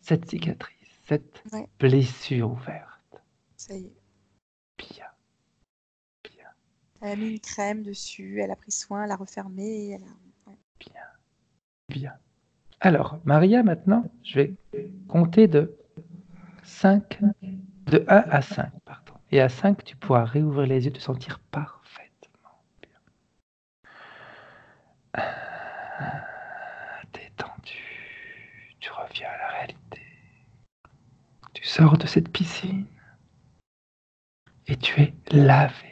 cette cicatrice, cette blessure ouverte. Ça y est. Bien. Elle a mis une crème dessus, elle a pris soin, elle a refermé. Bien. Alors, Maria, maintenant, je vais compter de 1 à 5, pardon. Et à 5, tu pourras réouvrir les yeux, te sentir parfaitement bien. Détendu. Tu reviens à la réalité. Tu sors de cette piscine et tu es lavé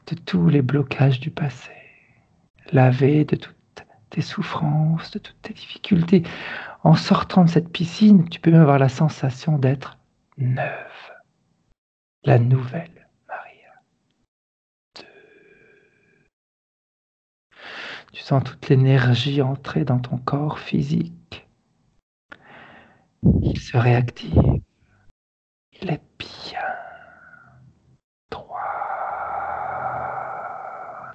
de tous les blocages du passé, lavé de toutes tes souffrances, de toutes tes difficultés. En sortant de cette piscine, tu peux même avoir la sensation d'être neuve, la nouvelle Maria. Tu sens toute l'énergie entrer dans ton corps physique. Il se réactive. Il est bien. 3.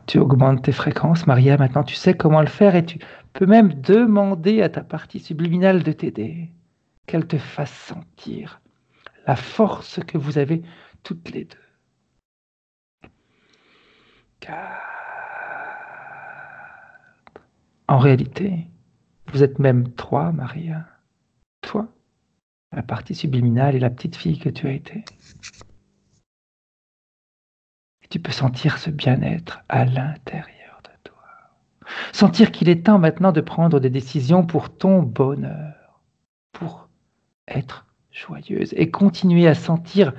Tu augmentes tes fréquences, Maria. Maintenant, tu sais comment le faire et tu peux même demander à ta partie subliminale de t'aider, qu'elle te fasse sentir la force que vous avez toutes les deux. 4. En réalité, vous êtes même 3, Maria. Toi, la partie subliminale et la petite fille que tu as été. Et tu peux sentir ce bien-être à l'intérieur de toi. Sentir qu'il est temps maintenant de prendre des décisions pour ton bonheur, pour être joyeuse et continuer à sentir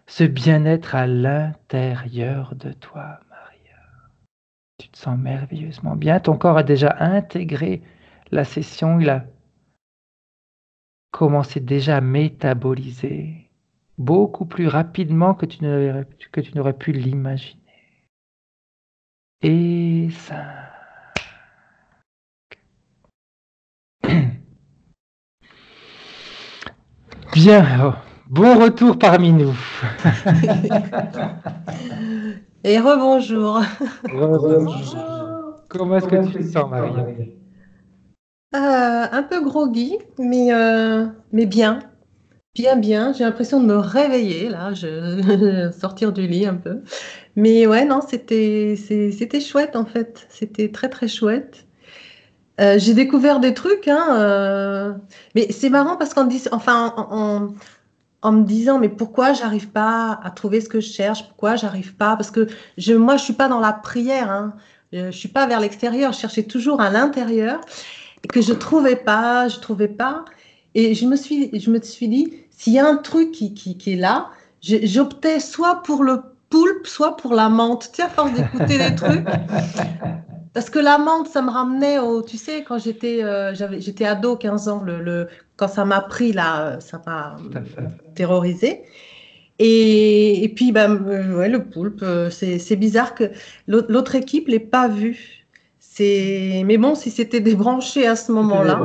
ce bien-être à l'intérieur de toi, Maria. Tu te sens merveilleusement bien. Ton corps a déjà intégré la session. Il a commencé déjà à métaboliser beaucoup plus rapidement que tu n'aurais pu l'imaginer. Et ça. Bien. Oh. Bon retour parmi nous. Et rebonjour. Bonjour. Comment est-ce que tu te sens, Maria? Un peu groggy, mais bien. Bien. J'ai l'impression de me réveiller, là, sortir du lit un peu. Mais ouais, non, c'était chouette, en fait. C'était très, très chouette. J'ai découvert des trucs, hein, mais c'est marrant parce en me disant, mais pourquoi j'arrive pas à trouver ce que je cherche? Pourquoi j'arrive pas? Parce que moi, je suis pas dans la prière, hein. Je suis pas vers l'extérieur. Je cherchais toujours à l'intérieur et que je trouvais pas. Et je me suis dit, s'il y a un truc qui est là, j'optais soit pour le poulpe, soit pour la menthe. Tu sais, à force d'écouter des trucs. Parce que la menthe, ça me ramenait tu sais, quand j'étais ado, 15 ans, quand ça m'a pris là, ça m'a terrorisé. Et puis, ouais, le poulpe, c'est bizarre que l'autre équipe l'ait pas vu. Mais bon, si c'était débranché à ce moment-là,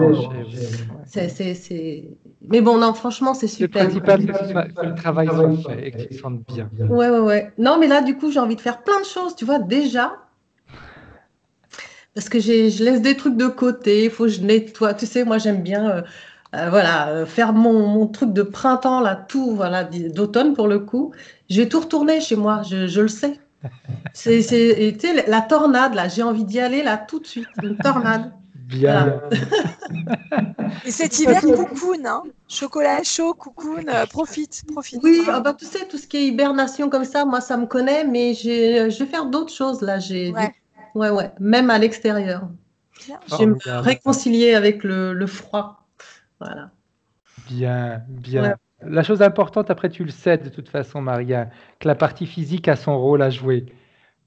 mais bon, non, franchement, c'est Le super. principal, c'est que le travail soit fait et que tu te sentes bien. Ouais. Non, mais là, du coup, j'ai envie de faire plein de choses, tu vois, déjà. Parce que je laisse des trucs de côté, il faut que je nettoie. Tu sais, moi, j'aime bien faire mon truc de printemps, là, tout, voilà, d'automne pour le coup. Je vais tout retourner chez moi, je le sais. Et tu sais, la tornade, là, j'ai envie d'y aller, là, tout de suite. Une tornade. Bien. Voilà. Et cet hiver, cocoon, hein. Chocolat chaud, cocoon, profite. Oui, tu sais, tout ce qui est hibernation comme ça, moi, ça me connaît, mais je vais faire d'autres choses, là. Ouais, même à l'extérieur. Bien. Je vais me réconcilier avec le froid. Voilà. Bien. Ouais. La chose importante, après, tu le sais de toute façon, Maria, que la partie physique a son rôle à jouer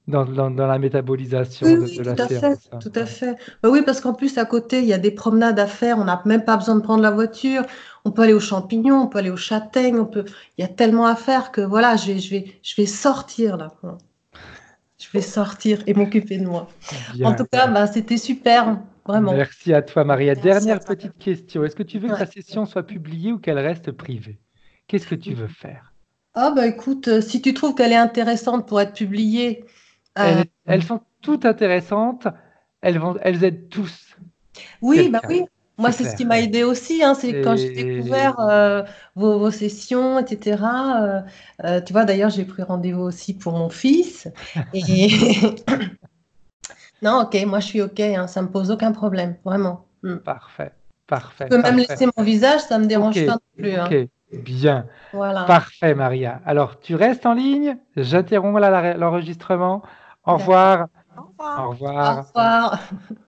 dans la métabolisation Oui, de la tout à séance. fait, tout à fait. Oui, parce qu'en plus, à côté, il y a des promenades à faire. On n'a même pas besoin de prendre la voiture. On peut aller aux champignons, on peut aller aux châtaignes, il y a tellement à faire que voilà, je vais sortir là. Je vais sortir et m'occuper de moi. Bien. En tout cas, c'était super, vraiment. Merci à toi, Maria. Merci Dernière à toi. petite question. Est-ce que tu veux que la session soit publiée ou qu'elle reste privée? Qu'est-ce que tu veux faire? Ah écoute, si tu trouves qu'elle est intéressante pour être publiée, Elles sont toutes intéressantes. Elles aident tous. oui, quelqu'un. oui. Moi, c'est ce qui m'a aidé aussi, hein, c'est quand j'ai découvert vos sessions, etc. Tu vois, d'ailleurs, j'ai pris rendez-vous aussi pour mon fils. Et non, ok, moi je suis ok, hein, ça me pose aucun problème, vraiment. Parfait. Tu peux même laisser mon visage, ça me dérange pas non plus. Ok, Hein. bien. Voilà. Parfait, Maria. Alors, tu restes en ligne. J'interromps l'enregistrement. Au revoir. Au revoir. Au revoir. Au revoir.